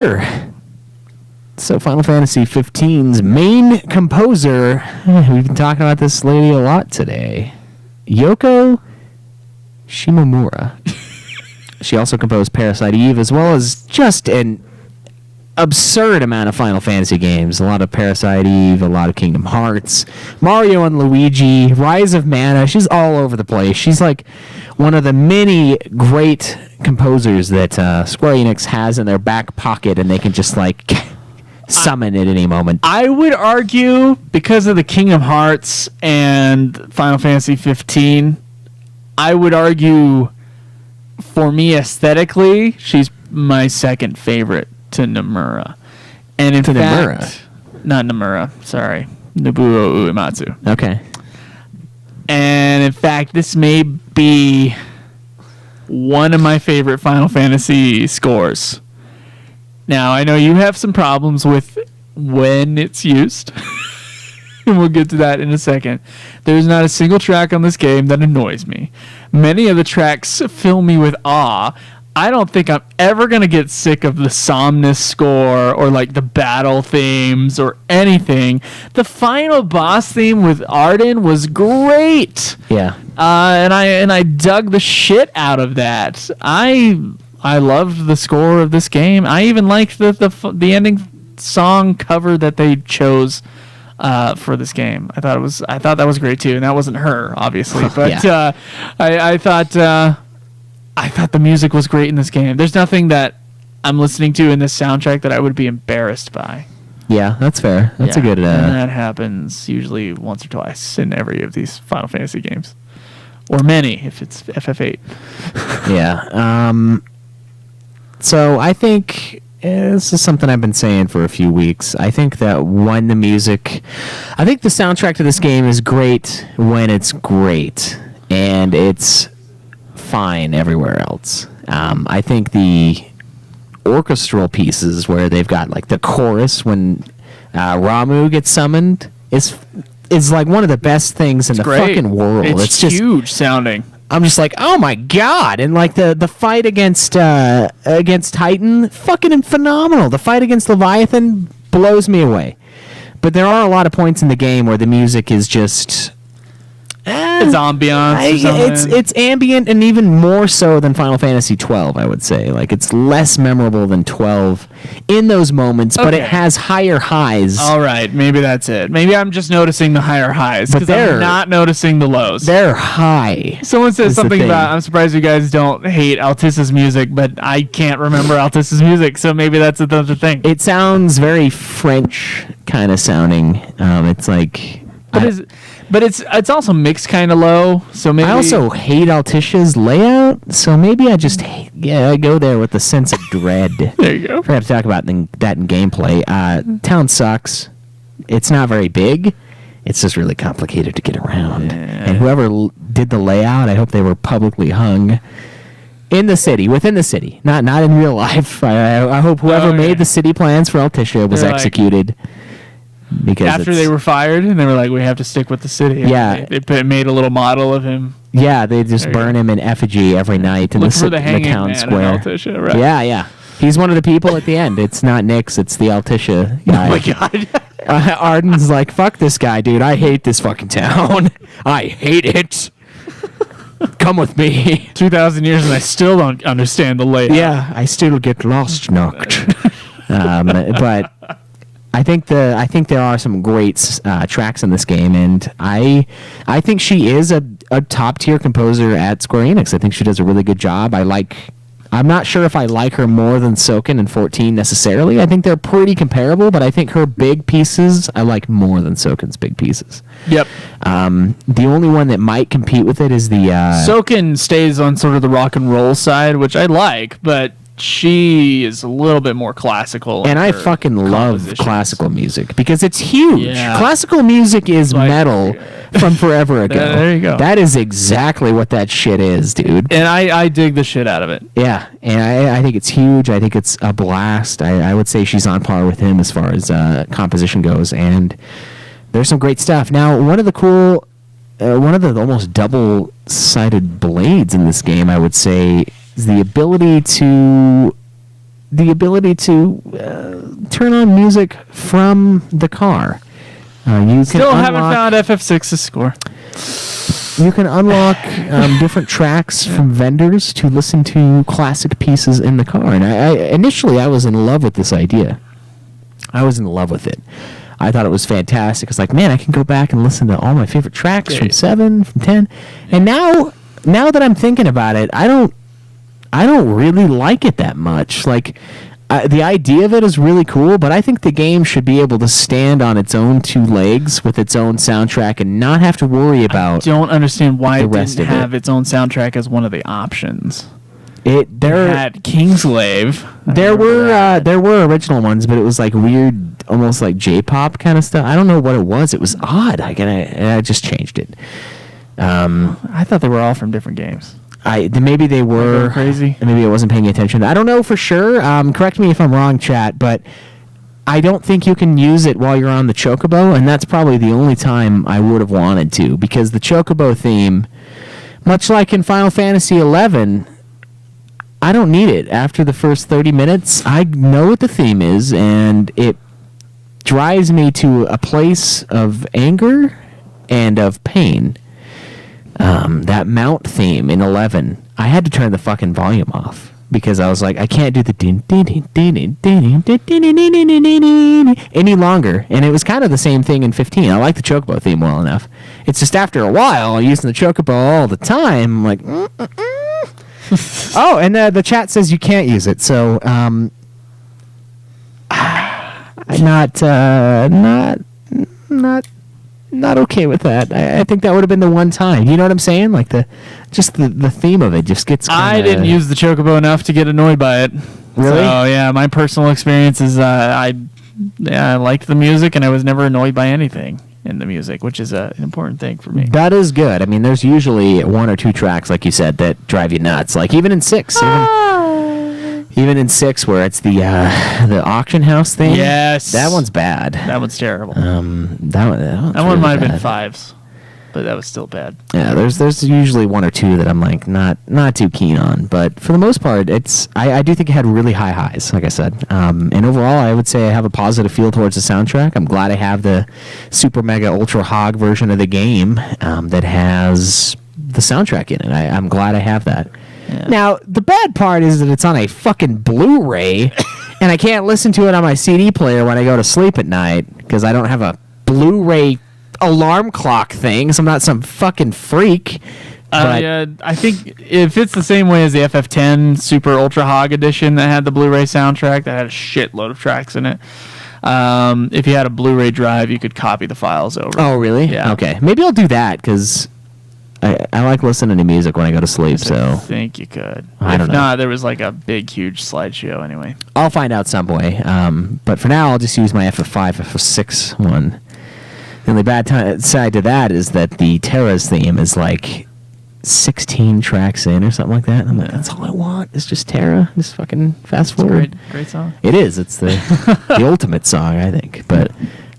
So Final Fantasy 15's main composer, we've been talking about this lady a lot today, Yoko Shimomura. She also composed Parasite Eve, as well as just an absurd amount of Final Fantasy games. A lot of Parasite Eve, a lot of Kingdom Hearts, Mario and Luigi, Rise of Mana. She's all over the place. She's like one of the many great composers that Square Enix has in their back pocket, and they can just like summon at any moment. I would argue, because of the Kingdom Hearts and Final Fantasy 15, I would argue, for me aesthetically, she's my second favorite to Nomura. And in fact, not Nomura, sorry, Nobuo Uematsu. Okay. And in fact, this may be one of my favorite Final Fantasy scores. Now, I know you have some problems with when it's used, and we'll get to that in a second. There's not a single track on this game that annoys me. Many of the tracks fill me with awe. I don't think I'm ever going to get sick of the Somnus score or like the battle themes or anything. The final boss theme with Arden was great. Yeah. And I dug the shit out of that. I loved the score of this game. I even liked the ending song cover that they chose for this game. I thought that was great too, and that wasn't her, obviously. But yeah. I thought the music was great in this game. There's nothing that I'm listening to in this soundtrack that I would be embarrassed by. Yeah, that's fair. That's a good. And that happens usually once or twice in every of these Final Fantasy games, or many if it's FF8. Yeah. So I think this is something I've been saying for a few weeks. I think that when the soundtrack to this game is great when it's great, and it's fine everywhere else. I think the orchestral pieces where they've got like the chorus when Ramu gets summoned is like one of the best things in the fucking world. It's just huge sounding. I'm just like, oh my god! And like the fight against Titan, fucking phenomenal. The fight against Leviathan blows me away. But there are a lot of points in the game where the music is just it's ambiance. It's ambient, and even more so than Final Fantasy 12, I would say. Like, it's less memorable than 12 in those moments, but it has higher highs. All right, maybe that's it. Maybe I'm just noticing the higher highs, because I'm not noticing the lows. They're high. Someone says something about, I'm surprised you guys don't hate Altissa's music, but I can't remember Altissa's music, so maybe that's another thing. It sounds very French kind of sounding. It's like... But it's also mixed kind of low, so maybe... I also hate Altissa's layout, so maybe I just I go there with a sense of dread. There you go. I have to talk about that in gameplay. Town sucks. It's not very big. It's just really complicated to get around. Yeah. And whoever did the layout, I hope they were publicly hung in the city, within the city, not in real life. I hope whoever made the city plans for Altissa was executed. Because after they were fired, and they were like, we have to stick with the city. Yeah. They made a little model of him. Yeah, they just burn him in effigy every night in the town square. Altissia, right? Yeah. He's one of the people at the end. It's not Nyx, it's the Altissia guy. Oh my god. Arden's like, fuck this guy, dude. I hate this fucking town. I hate it. Come with me. 2,000 years and I still don't understand the layout. Yeah, I still get lost, knocked. But... I think there are some great tracks in this game, and I think she is a top tier composer at Square Enix. I think she does a really good job. I'm not sure if I like her more than Soken and 14 necessarily. I think they're pretty comparable, but I think her big pieces I like more than Soken's big pieces. Yep. The only one that might compete with it is the Soken stays on sort of the rock and roll side, which I like, but she is a little bit more classical. And I fucking love classical music because it's huge. Yeah. Classical music is like, metal from forever ago. There you go. That is exactly what that shit is, dude. And I dig the shit out of it. Yeah, and I think it's huge. I think it's a blast. I would say she's on par with him as far as composition goes. And there's some great stuff. Now, one of the almost double-sided blades in this game, I would say, is the ability to the ability to turn on music from the car. You Still can haven't found FF6's score. You can unlock different tracks from vendors to listen to classic pieces in the car. And initially I was in love with this idea. I was in love with it. I thought it was fantastic. It's like, man, I can go back and listen to all my favorite tracks from 7, from 10. And now that I'm thinking about it, I don't really like it that much. Like, the idea of it is really cool, but I think the game should be able to stand on its own two legs with its own soundtrack and not have to worry about. I don't understand why the it rest didn't of it. have its own soundtrack as one of the options. It had Kingslave. There were original ones, but it was like weird, almost like J-pop kind of stuff. I don't know what it was. It was odd. I just changed it. I thought they were all from different games. Maybe they were crazy. Maybe I wasn't paying attention. I don't know for sure. Correct me if I'm wrong, chat, but I don't think you can use it while you're on the Chocobo, and that's probably the only time I would have wanted to, because the Chocobo theme, much like in Final Fantasy XI, I don't need it. After the first 30 minutes, I know what the theme is, and it drives me to a place of anger and of pain. That mount theme in 11, I had to turn the fucking volume off because I was like, I can't do the any longer. And it was kind of the same thing in 15. I like the Chocobo theme well enough. It's just after a while, using the Chocobo all the time, I'm like, oh, and the chat says you can't use it. So, not okay with that. I think that would have been the one time. You know what I'm saying? Like the theme of it just gets kinda... I didn't use the Chocobo enough to get annoyed by it. Really? So yeah, my personal experience is I liked the music and I was never annoyed by anything in the music, which is an important thing for me. That is good. I mean, there's usually one or two tracks, like you said, that drive you nuts. Like even in 6, even in 6, where it's the auction house thing. Yes, that one's bad. That one's terrible. That one really might have been 5s, but that was still bad. Yeah, there's usually one or two that I'm like not too keen on, but for the most part, I do think it had really high highs, like I said. And overall, I would say I have a positive feel towards the soundtrack. I'm glad I have the Super Mega Ultra Hog version of the game that has the soundtrack in it. I'm glad I have that. Yeah. Now, the bad part is that it's on a fucking Blu-ray, and I can't listen to it on my CD player when I go to sleep at night because I don't have a Blu-ray alarm clock thing, so I'm not some fucking freak. Yeah, I think if it's the same way as the FF10 Super Ultra Hog Edition that had the Blu-ray soundtrack that had a shitload of tracks in it, if you had a Blu-ray drive, you could copy the files over. Oh, really? Yeah. Okay. Maybe I'll do that because I like listening to music when I go to sleep. So I think you could. I don't know. If not, there was like a big, huge slideshow anyway. I'll find out some way. But for now, I'll just use my FF5, FF6 one. The only bad side to that is that the Terra's theme is like 16 tracks in or something like that. I'm like, that's all I want. It's just Terra. Just fucking fast forward. Great song. It is. It's the ultimate song, I think. But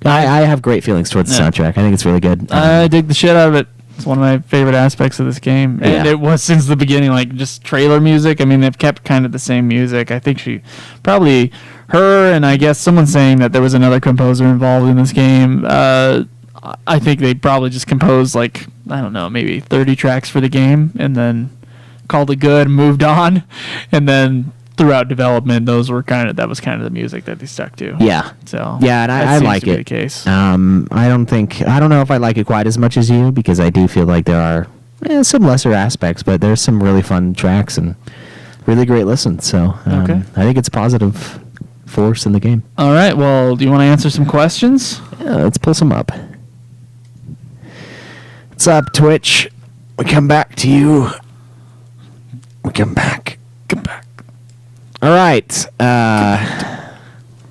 I have great feelings towards the soundtrack. I think it's really good. I dig the shit out of it. It's one of my favorite aspects of this game. And it was since the beginning, like just trailer music. I mean, they've kept kind of the same music. I think her and I guess someone saying that there was another composer involved in this game. I think they probably just composed like, I don't know, maybe 30 tracks for the game and then called it good and moved on. And then throughout development, that was kind of the music that they stuck to. Yeah. So yeah, and I like it. The case. I don't know if I like it quite as much as you because I do feel like there are some lesser aspects, but there's some really fun tracks and really great listens. So I think it's a positive force in the game. All right. Well, do you want to answer some questions? Yeah, let's pull some up. What's up, Twitch? We come back to you. We come back. Come back. All right.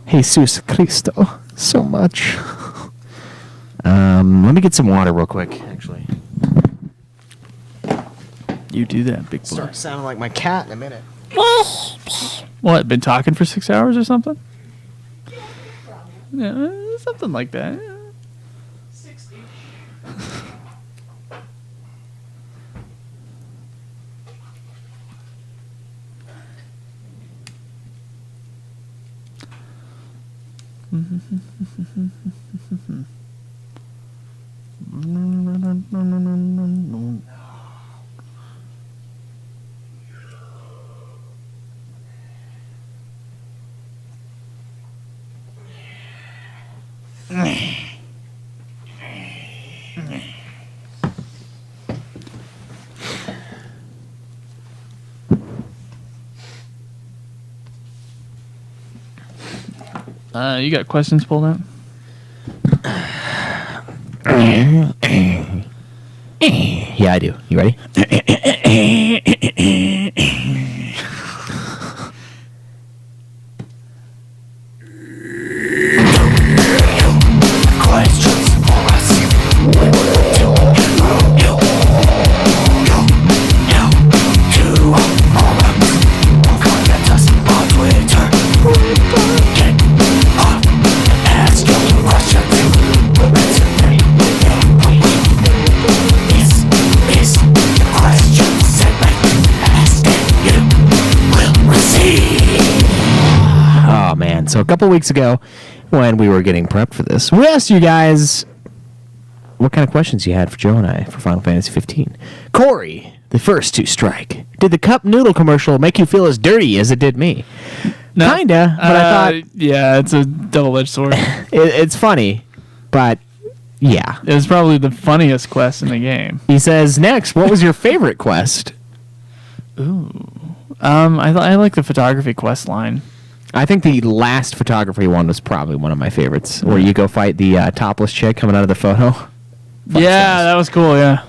Jesus Cristo. So much. Let me get some water real quick, actually. You do that, big boy. Start sounding like my cat in a minute. What, been talking for 6 hours or something? Yeah, something like that. 60. You got questions pulled out? Yeah, I do. You ready? So a couple weeks ago, when we were getting prepped for this, we asked you guys what kind of questions you had for Joe and I for Final Fantasy 15. Corey, the first to strike. Did the cup noodle commercial make you feel as dirty as it did me? No. Kinda, but I thought... Yeah, it's a double-edged sword. It's funny, but yeah. It was probably the funniest quest in the game. He says, next, what was your favorite quest? Ooh. I like the photography quest line. I think the last photography one was probably one of my favorites, where you go fight the topless chick coming out of the photo. Yeah, that was cool, yeah.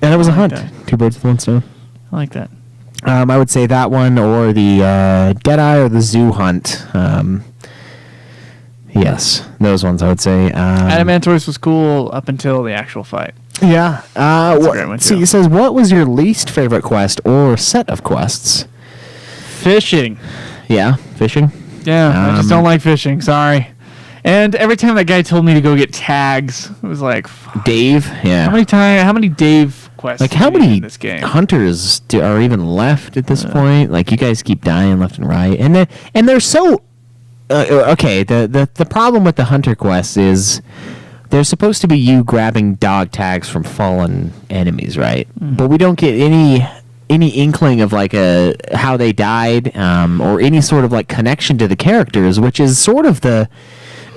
And it was a hunt. That. 2 birds with 1 stone. I like that. I would say that one, or the Deadeye, or the zoo hunt. Yes, those ones I would say. Adamantoise was cool up until the actual fight. Yeah. So he says, what was your least favorite quest or set of quests? Fishing. Yeah, fishing? Yeah, I just don't like fishing. Sorry. And every time that guy told me to go get tags, it was like... Fuck. Dave? Yeah. How many Dave quests like, how many in this game? hunters are even left at this point? Like, you guys keep dying left and right. And they're so... okay, the problem with the hunter quests is they're supposed to be you grabbing dog tags from fallen enemies, right? Mm-hmm. But we don't get any inkling of like how they died, or any sort of like connection to the characters, which is sort of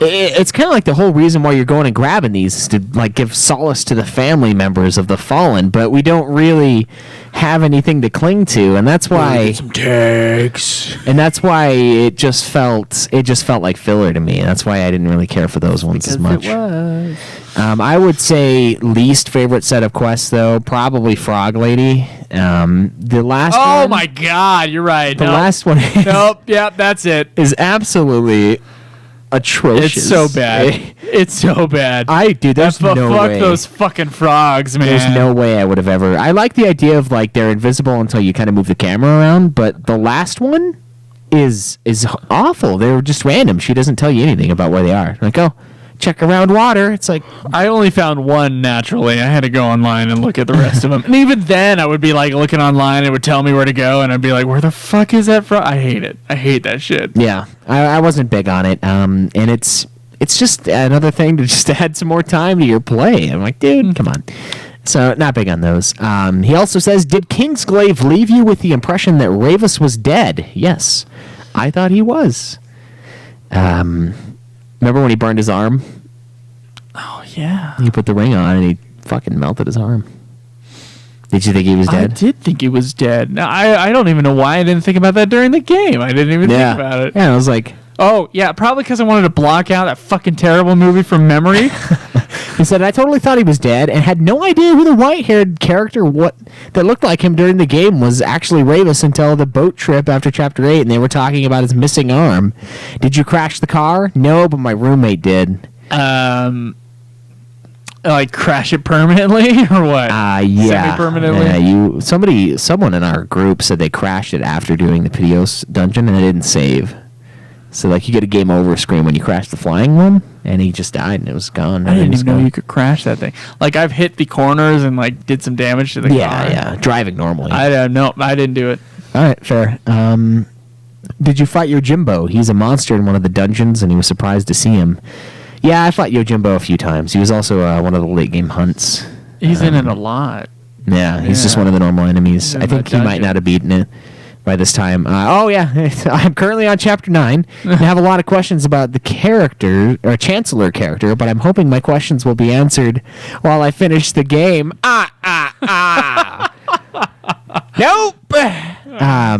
it's kind of like the whole reason why you're going and grabbing these is to like give solace to the family members of the fallen, but we don't really have anything to cling to, and that's why some tags. And that's why it just felt like filler to me, and that's why I didn't really care for those ones as much. It was. I would say least favorite set of quests, though, probably Frog Lady. The last one... Oh, my God, you're right. The last one... Nope, yep, that's it. ...is absolutely atrocious. It's so bad. It's so bad. There's no way. Fuck those fucking frogs, man. There's no way I would have ever... I like the idea of, like, they're invisible until you kind of move the camera around, but the last one is awful. They're just random. She doesn't tell you anything about where they are. Like, oh... check around water. It's like, I only found one naturally. I had to go online and look at the rest of them. And even then, I would be like looking online. It would tell me where to go, and I'd be like, "Where the fuck is that from?" I hate it. I hate that shit. Yeah, I wasn't big on it. And it's just another thing to just add some more time to your play. I'm like, dude, come on. So not big on those. He also says, did Kingsglaive leave you with the impression that Ravus was dead? Yes, I thought he was. Remember when he burned his arm? Oh, yeah. He put the ring on and he fucking melted his arm. Did you think he was dead? I did think he was dead. Now, I don't even know why I didn't think about that during the game. I didn't even think about it. Yeah, I was like... Oh, yeah, probably because I wanted to block out that fucking terrible movie from memory. He said, I totally thought he was dead and had no idea who the white-haired character that looked like him during the game was actually Ravus until the boat trip after Chapter 8, and they were talking about his missing arm. Did you crash the car? No, but my roommate did. Like crash it permanently or what? Yeah. Semi-permanently? Yeah, someone in our group said they crashed it after doing the Piteos dungeon and they didn't save. So, like, you get a game over screen when you crash the flying one, and he just died, and it was gone. I didn't even know you could crash that thing. Like, I've hit the corners and, like, did some damage to the car. Yeah, driving normally. No, I didn't do it. All right, fair. Did you fight Yojimbo? He's a monster in one of the dungeons, and he was surprised to see him. Yeah, I fought Yojimbo a few times. He was also one of the late game hunts. He's in it a lot. Yeah, he's just one of the normal enemies. I think he might not have beaten it by this time. I'm currently on Chapter 9. I have a lot of questions about the character, or Chancellor character, but I'm hoping my questions will be answered while I finish the game. Nope!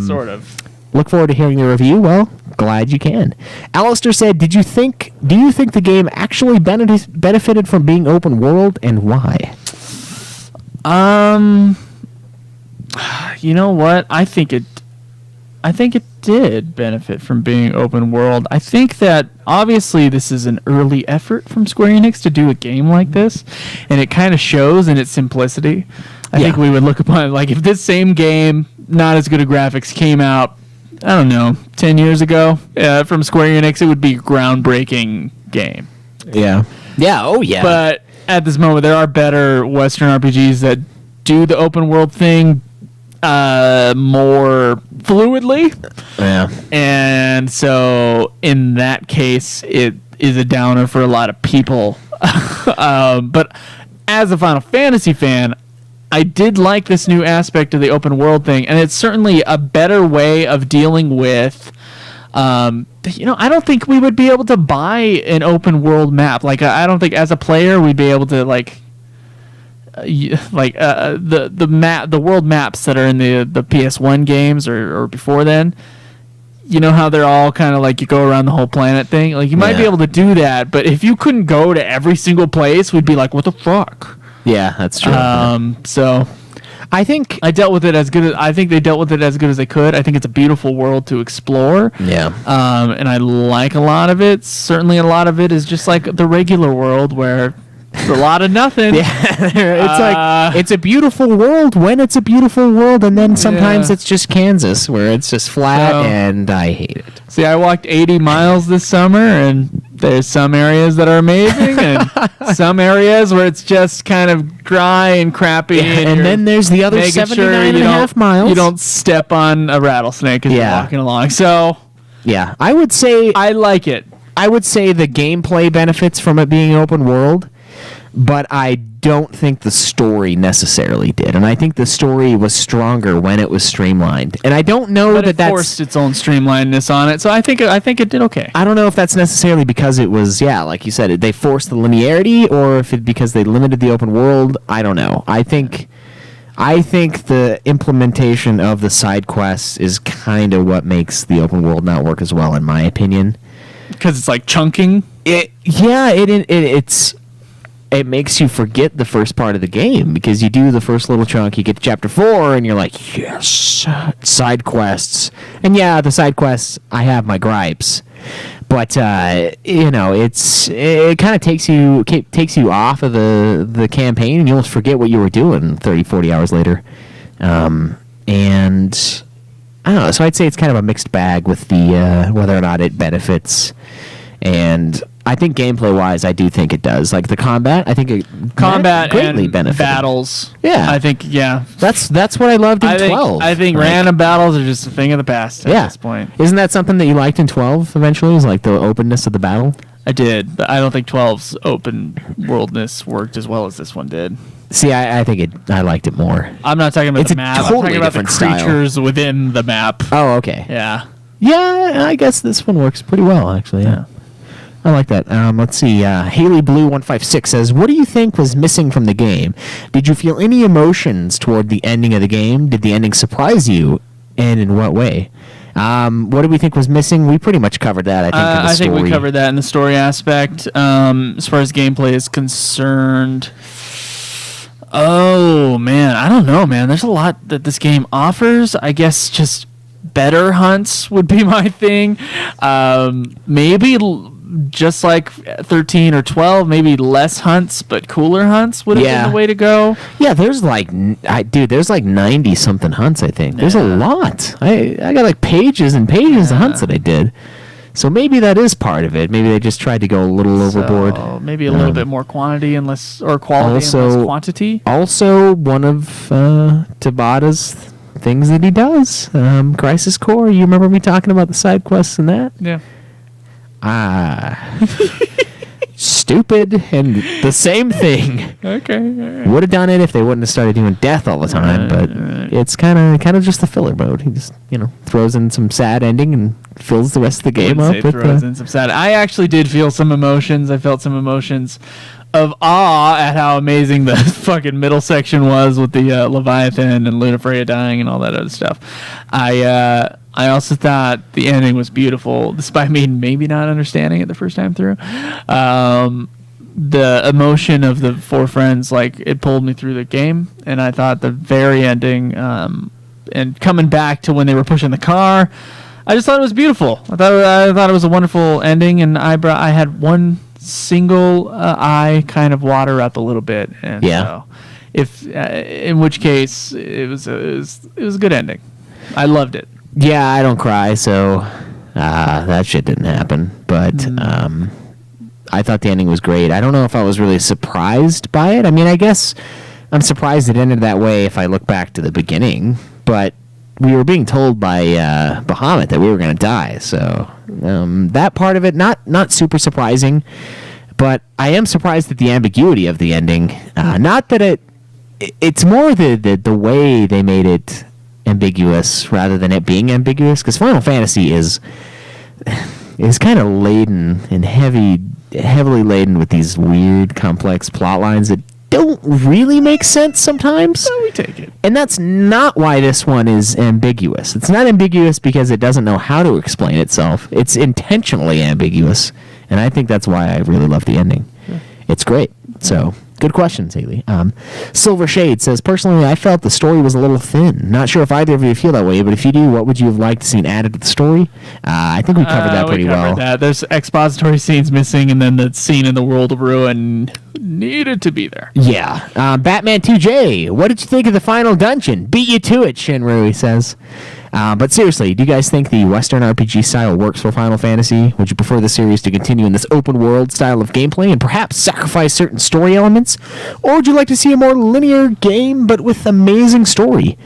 Sort of. Look forward to hearing the review. Well, glad you can. Alistair said, do you think the game actually benefited from being open world, and why? You know what? I think it did benefit from being open world. I think that obviously this is an early effort from Square Enix to do a game like this, and it kind of shows in its simplicity. I think we would look upon it like if this same game, not as good of graphics, came out, I don't know, 10 years ago from Square Enix, it would be a groundbreaking game. Yeah. Yeah, oh yeah. But at this moment, there are better Western RPGs that do the open world thing more fluidly. Yeah. And so in that case, it is a downer for a lot of people. But as a Final Fantasy fan, I did like this new aspect of the open world thing, and it's certainly a better way of dealing with I don't think we would be able to buy an open world map. Like, I don't think as a player we'd be able to the world maps that are in the PS1 games or before then. You know how they're all kind of like you go around the whole planet thing. Like you might be able to do that, but if you couldn't go to every single place, we'd be like, what the fuck? Yeah, that's true. So I think they dealt with it as good as they could. I think it's a beautiful world to explore. Yeah. And I like a lot of it. Certainly a lot of it is just like the regular world where it's a lot of nothing. Yeah. It's like it's a beautiful world when it's a beautiful world, and then sometimes it's just Kansas where it's just flat, and I hate it. See, I walked 80 miles this summer, and there's some areas that are amazing, and some areas where it's just kind of dry and crappy. And then there's the other 79.5 miles. You don't step on a rattlesnake as you're walking along. So, yeah, I would say I like it. I would say the gameplay benefits from it being open world, but I don't think the story necessarily did. And I think the story was stronger when it was streamlined. And I don't know that it forced its own streamlinedness on it. So I think it did okay. I don't know if that's necessarily because it was, like you said, they forced the linearity, or if it because they limited the open world. I don't know. I think the implementation of the side quests is kind of what makes the open world not work as well, in my opinion. Because it's like chunking. It makes you forget the first part of the game, because you do the first little chunk, you get to chapter 4, and you're like, yes, side quests. And the side quests, I have my gripes, but it kind of takes you off of the campaign, and you almost forget what you were doing 30-40 hours later. And I don't know, so I'd say it's kind of a mixed bag with the whether or not it benefits. And I think gameplay-wise, I do think it does. Like the combat, I think it greatly and benefited. Battles. Yeah. I think, That's what I loved in 12. I think random battles are just a thing of the past at this point. Isn't that something that you liked in 12 eventually? Was like the openness of the battle? I did, but I don't think 12's open worldness worked as well as this one did. See, I think I liked it more. I'm not talking about the map. Totally I'm talking about the creatures within the map. Oh, okay. Yeah. Yeah, I guess this one works pretty well, actually. Yeah. I like that. Let's see. Haley Blue 156 says, "What do you think was missing from the game? Did you feel any emotions toward the ending of the game? Did the ending surprise you, and in what way?" What do we think was missing? We pretty much covered that. I think we covered that in the story aspect. As far as gameplay is concerned, oh man, I don't know, man. There's a lot that this game offers. I guess just better hunts would be my thing. Maybe just like 13 or 12, maybe less hunts but cooler hunts would have been the way to go. Yeah, there's like 90 something hunts, I think. There's a lot. I got like pages and pages of hunts that I did. So maybe that is part of it. Maybe they just tried to go a little overboard. Maybe a little bit more quantity and less, or quality and less quantity. Also, one of Tabata's things that he does. Crisis Core, you remember me talking about the side quests and that? Yeah. Stupid and the same thing. Okay. Right. Would have done it if they wouldn't have started doing death all the time, but it's kind of just the filler mode. He just throws in some sad ending and fills the rest of the game up. Throws in some sad. I actually did feel some emotions. I felt some emotions of awe at how amazing the fucking middle section was with the Leviathan and Lunafreya dying and all that other stuff. I also thought the ending was beautiful, despite me maybe not understanding it the first time through. The emotion of the four friends, like, it pulled me through the game, and I thought the very ending, and coming back to when they were pushing the car, I just thought it was beautiful. I thought it was a wonderful ending, and I had one single eye kind of water up a little bit, and so in which case it was a good ending. I loved it. Yeah, I don't cry, so that shit didn't happen. But I thought the ending was great. I don't know if I was really surprised by it. I mean, I guess I'm surprised it ended that way if I look back to the beginning. But we were being told by Bahamut that we were going to die, so that part of it, not super surprising. But I am surprised at the ambiguity of the ending. Not that it's more the way they made it ambiguous rather than it being ambiguous, because Final Fantasy is kind of laden and heavily laden with these weird, complex plot lines that don't really make sense sometimes. So we take it. And that's not why this one is ambiguous. It's not ambiguous because it doesn't know how to explain itself. It's intentionally ambiguous, and I think that's why I really love the ending. Yeah. It's great. So, good questions, Haley. Silver Shade says, personally, I felt the story was a little thin. Not sure if either of you feel that way, but if you do, what would you have liked to see added to the story? I think we covered that pretty well. That. There's expository scenes missing, and then the scene in the World of Ruin needed to be there. Yeah. Batman 2J, what did you think of the final dungeon? Beat you to it, Shinru, says. But seriously, do you guys think the Western RPG style works for Final Fantasy? Would you prefer the series to continue in this open world style of gameplay and perhaps sacrifice certain story elements? Or would you like to see a more linear game but with amazing story?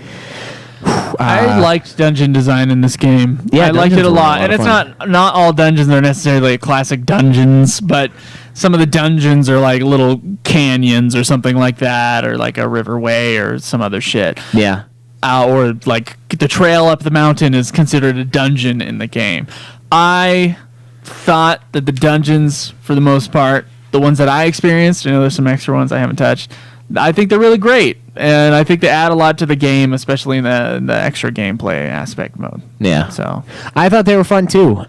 I liked dungeon design in this game. Yeah, I liked it a lot. And it's not all dungeons are necessarily classic dungeons, but some of the dungeons are like little canyons or something like that, or like a riverway or some other shit. Yeah. Or like the trail up the mountain is considered a dungeon in the game. I thought that the dungeons, for the most part, the ones that I experienced, there's some extra ones I haven't touched, I think they're really great, and I think they add a lot to the game, especially in the extra gameplay aspect mode. Yeah. So I thought they were fun too.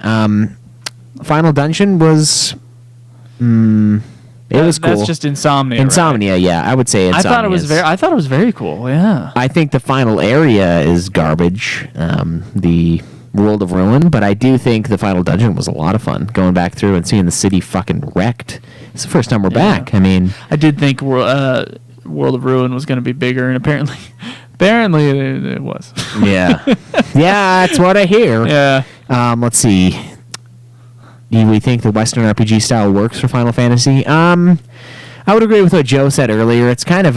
Final Dungeon was it was cool. That's just Insomnia. Insomnia, right? Yeah, I would say Insomnia. I thought it was very cool. Yeah. I think the final area is garbage. The World of Ruin, but I do think the final dungeon was a lot of fun. Going back through and seeing the city fucking wrecked. It's the first time we're back. I mean, I did think World of Ruin was going to be bigger, and apparently it was. Yeah. Yeah, that's what I hear. Yeah. Let's see. Do we think the Western RPG style works for Final Fantasy? I would agree with what Joe said earlier. It's kind of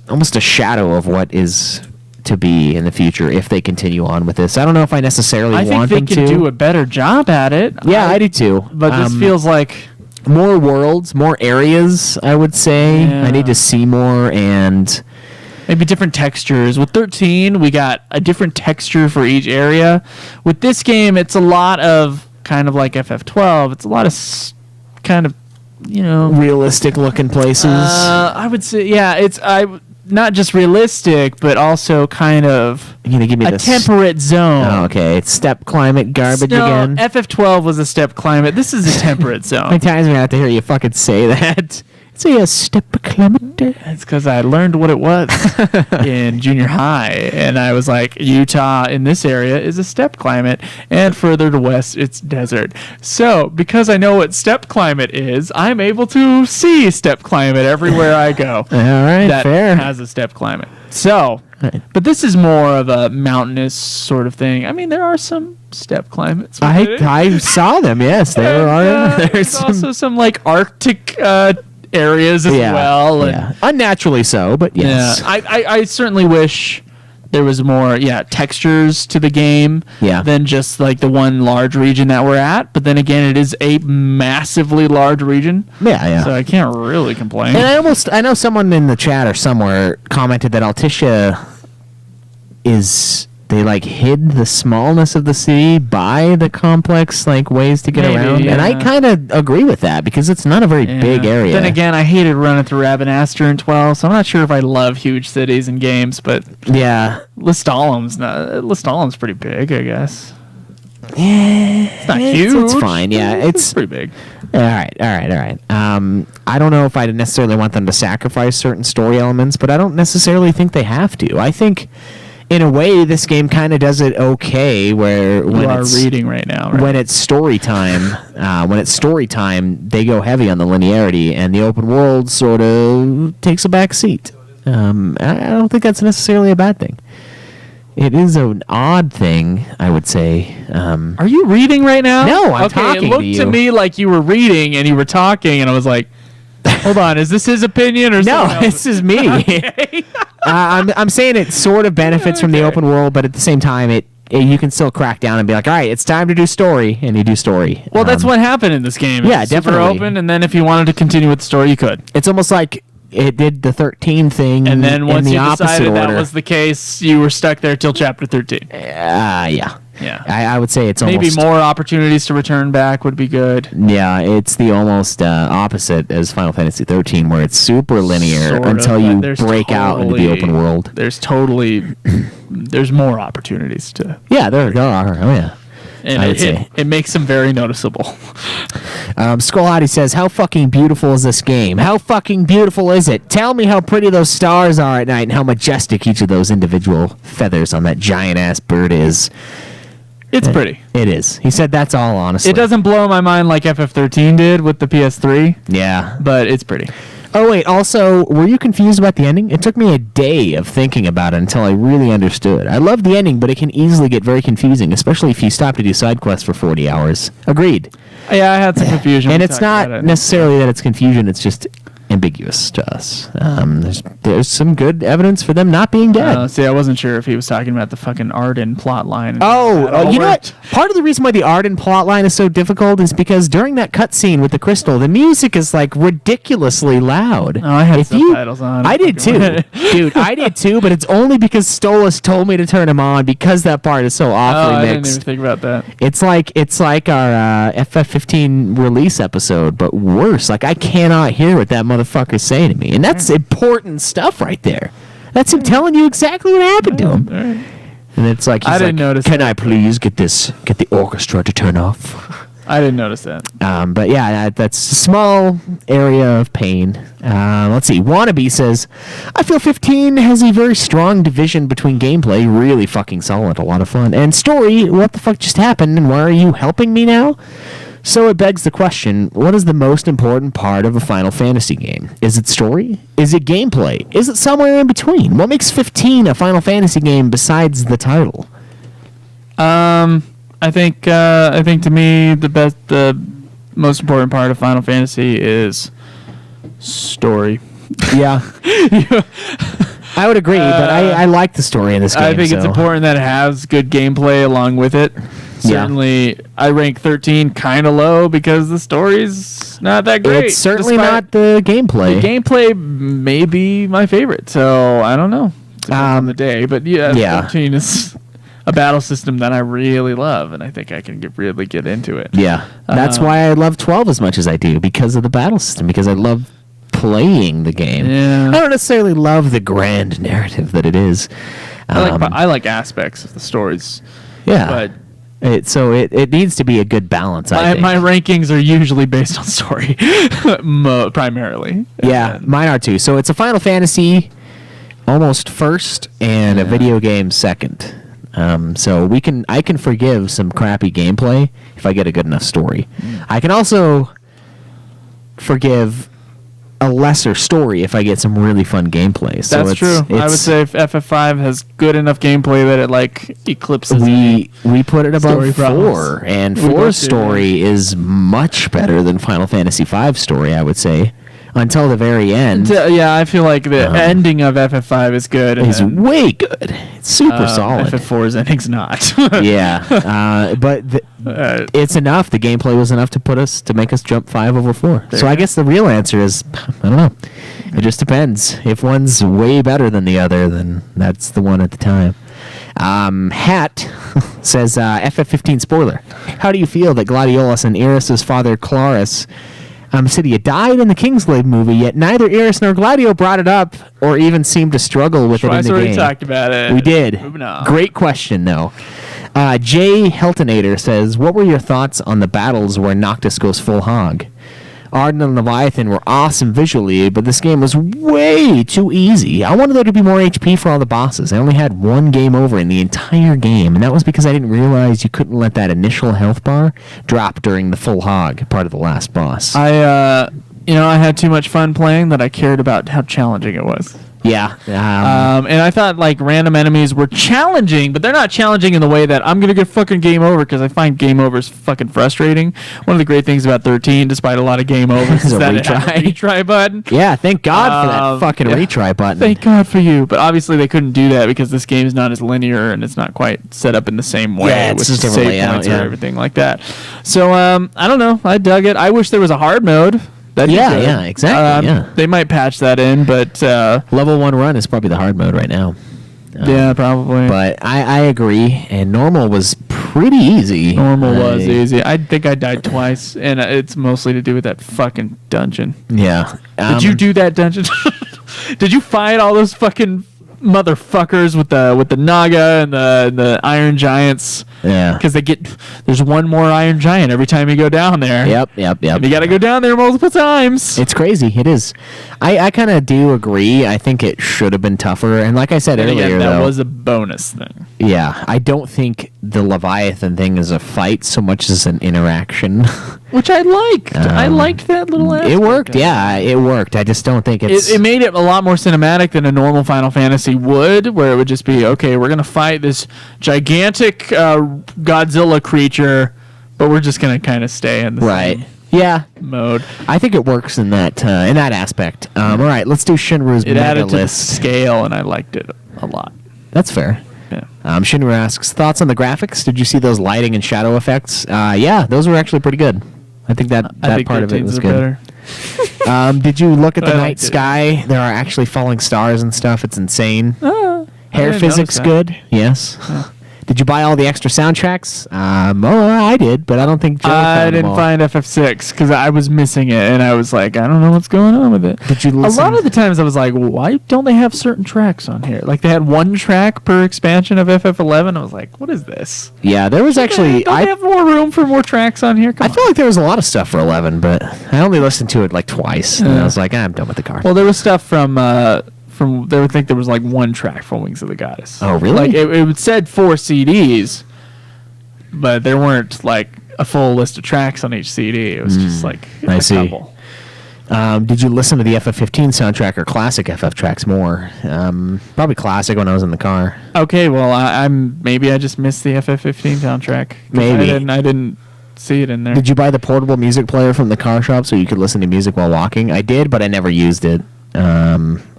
almost a shadow of what is to be in the future if they continue on with this. I don't know if I necessarily want them to. I think they can do a better job at it. Yeah, I do too. But this feels like more worlds, more areas, I would say. Yeah. I need to see more and maybe different textures. With 13, we got a different texture for each area. With this game, it's a lot of kind of like FF12. It's a lot of kind of, realistic looking places. I would say, yeah, it's not just realistic, but also kind of you're gonna give me temperate zone. Oh, okay. It's step climate garbage again. FF12 was a step climate. This is a temperate zone. How many times am I have to hear you fucking say that? It's a step climate. It's because I learned what it was in junior high, and I was like, Utah in this area is a step climate, and further to west, it's desert. So, because I know what step climate is, I'm able to see step climate everywhere I go. All right, that fair. Has a step climate. So, but this is more of a mountainous sort of thing. I mean, there are some step climates. I saw them. Yes, there are. There's also some like Arctic areas as well. Yeah. Unnaturally so, but yes. Yeah. I certainly wish there was more textures to the game than just like the one large region that we're at. But then again, it is a massively large region. Yeah. So I can't really complain. And I know someone in the chat or somewhere commented that Altissia they like hid the smallness of the city by the complex like ways to get around. And I kind of agree with that because it's not a very big area. Then again, I hated running through Rabanastre in 12, so I'm not sure if I love huge cities in games, but Listalem's pretty big, I guess. Yeah, it's not huge. It's fine. Yeah, it's pretty big. All right. I don't know if I necessarily want them to sacrifice certain story elements, but I don't necessarily think they have to. I think, in a way, this game kind of does it okay. When it's reading right now, right? When it's story time, they go heavy on the linearity, and the open world sort of takes a back seat. I don't think that's necessarily a bad thing. It is an odd thing, I would say. Are you reading right now? No, I'm talking to you. It looked to me like you were reading and you were talking, and I was like, hold on, is this his opinion or no? This is me. Okay. I'm saying it sort of benefits from the open world, but at the same time, you can still crack down and be like, all right, it's time to do story, and you do story. Well, that's what happened in this game. Yeah, it's definitely. Super open, and then if you wanted to continue with the story, you could. It's almost like it did the 13 thing, and then once you decided order. That was the case, you were stuck there till chapter 13. Yeah. I would say it's maybe almost more opportunities to return back would be good. Yeah, it's the almost opposite as Final Fantasy 13, where it's super linear until you break out into the open world. There's more opportunities to. Yeah, there are. Oh yeah. And it makes them very noticeable. Skull Hottie says, how fucking beautiful is this game? How fucking beautiful is it? Tell me how pretty those stars are at night and how majestic each of those individual feathers on that giant-ass bird is. It's pretty. It is. He said that's all, honestly. It doesn't blow my mind like FF13 did with the PS3. Yeah. But it's pretty. Oh, wait. Also, were you confused about the ending? It took me a day of thinking about it until I really understood. I love the ending, but it can easily get very confusing, especially if you stop to do side quests for 40 hours. Agreed. Yeah, I had some confusion. And it's not necessarily that it's confusion. It's just ambiguous to us. There's some good evidence for them not being dead. See, I wasn't sure if he was talking about the fucking Arden plot line. You know what? Part of the reason why the Arden plot line is so difficult is because during that cutscene with the crystal, the music is like ridiculously loud. Oh, I had subtitles on. I did too. Dude, I did too, but it's only because Stolas told me to turn them on because that part is so awfully mixed. I didn't even think about that. It's like our FF15 release episode, but worse. Like, I cannot hear what that motherfucker's saying to me. And that's important stuff right there. That's him telling you exactly what happened to him. Right. And it's like, I didn't notice. Can I please get the orchestra to turn off? I didn't notice that. But yeah, that's a small area of pain. Let's see. Wannabe says, I feel 15 has a very strong division between gameplay, really fucking solid, a lot of fun, and story, what the fuck just happened, and why are you helping me now? So it begs the question, what is the most important part of a Final Fantasy game? Is it story? Is it gameplay? Is it somewhere in between? What makes 15 a Final Fantasy game besides the title? I think to me the most important part of Final Fantasy is story. Yeah. I would agree, but I like the story in this game. I think it's important that it has good gameplay along with it. Certainly, I rank 13 kind of low because the story's not that great. It's certainly not the gameplay. The gameplay may be my favorite, so I don't know. On the day, but 13 is a battle system that I really love, and I think I can really get into it. Yeah, that's why I love 12 as much as I do, because of the battle system, because I love playing the game. Yeah. I don't necessarily love the grand narrative that it is. I like aspects of the stories. Yeah, but it needs to be a good balance. I think my rankings are usually based on story, primarily. Yeah, mine are too. So it's a Final Fantasy almost first and a video game second. So I can forgive some crappy gameplay if I get a good enough story. I can also forgive a lesser story if I get some really fun gameplay. So that's true. I would say if FF5 has good enough gameplay that it eclipses. We put it above 4, and 4's story is much better than Final Fantasy 5's story, I would say. until the very end. Yeah, I feel like the ending of FF5 is good. And It's then, way good. It's super solid. FF4's ending's not. Yeah, but it's enough. The gameplay was enough to make us jump 5 over 4. So I guess the real answer is, I don't know. It just depends. If one's way better than the other, then that's the one at the time. Hat says, FF15 spoiler. How do you feel that Gladiolus and Eris's father, Clarus, Cydia, died in the Kingsglaive movie, yet neither Eris nor Gladio brought it up or even seemed to struggle with it in the game? already talked about it. We did. Moving on. Great question, though. Jay Heltonator says, what were your thoughts on the battles where Noctis goes full hog? Arden and Leviathan were awesome visually, but this game was way too easy. I wanted there to be more HP for all the bosses. I only had one game over in the entire game, and that was because I didn't realize you couldn't let that initial health bar drop during the full hog part of the last boss. I had too much fun playing that I cared about how challenging it was. Yeah. And I thought like random enemies were challenging, but they're not challenging in the way that I'm going to get fucking game over, because I find game overs fucking frustrating. One of the great things about 13, despite a lot of game overs, is that it has a retry button. Yeah, thank God for that fucking retry button. Thank God for you. But obviously they couldn't do that because this game is not as linear and it's not quite set up in the same way. Yeah, it's with just save layout, points yeah. or everything like that. So I don't know. I dug it. I wish there was a hard mode. Yeah, exactly. They might patch that in, but level 1 run is probably the hard mode right now. Yeah, probably. But I agree, and normal was pretty easy. Normal was easy. I think I died twice, and it's mostly to do with that fucking dungeon. Yeah. Did you do that dungeon? Did you fight all those fucking motherfuckers with the Naga and the Iron Giants? Yeah. Because there's one more Iron Giant every time you go down there. Yep. And you got to go down there multiple times. It's crazy. It is. I kind of do agree. I think it should have been tougher. And like I said earlier, that was a bonus thing. Yeah. I don't think the Leviathan thing is a fight so much as an interaction. Which I liked. I liked that little aspect. It worked. Yeah, it worked. I just don't think it's... It made it a lot more cinematic than a normal Final Fantasy would, where it would just be, okay, we're going to fight this gigantic Godzilla creature, but we're just going to kind of stay in the same mode. I think it works in that aspect. All right, let's do Shinru's It mega added to the list. scale, and I liked it a lot. That's fair. Yeah. Shinru asks, thoughts on the graphics? Did you see those lighting and shadow effects? Yeah, those were actually pretty good. I think that part of it was good. Better. Did you look at the I night liked it. sky? There are actually falling stars and stuff. It's insane. I Hair didn't physics notice that. good. Yes. Did you buy all the extra soundtracks? I did, but I don't think Joe found I them didn't all. find FF6 because I was missing it, and I was like, I don't know what's going on with it. Did you A listen? lot of the times I was like, well, why don't they have certain tracks on here? Like they had one track per expansion of FF11. I was like, what is this? Yeah, there was actually... Don't they have more room for more tracks on here? Come I on. feel like there was a lot of stuff for 11, but I only listened to it like twice, and I was like, I'm done with the car. Well, there was stuff from they would think there was like one track from Wings of the Goddess. Oh, really? Like it said 4 CDs, but there weren't like a full list of tracks on each CD. It was just like I a see. couple. Did you listen to the FF15 soundtrack or classic FF tracks more? Probably classic when I was in the car. Okay, well maybe I just missed the FF15 soundtrack. 'Cause Maybe. I didn't see it in there. Did you buy the portable music player from the car shop so you could listen to music while walking? I did, but I never used it.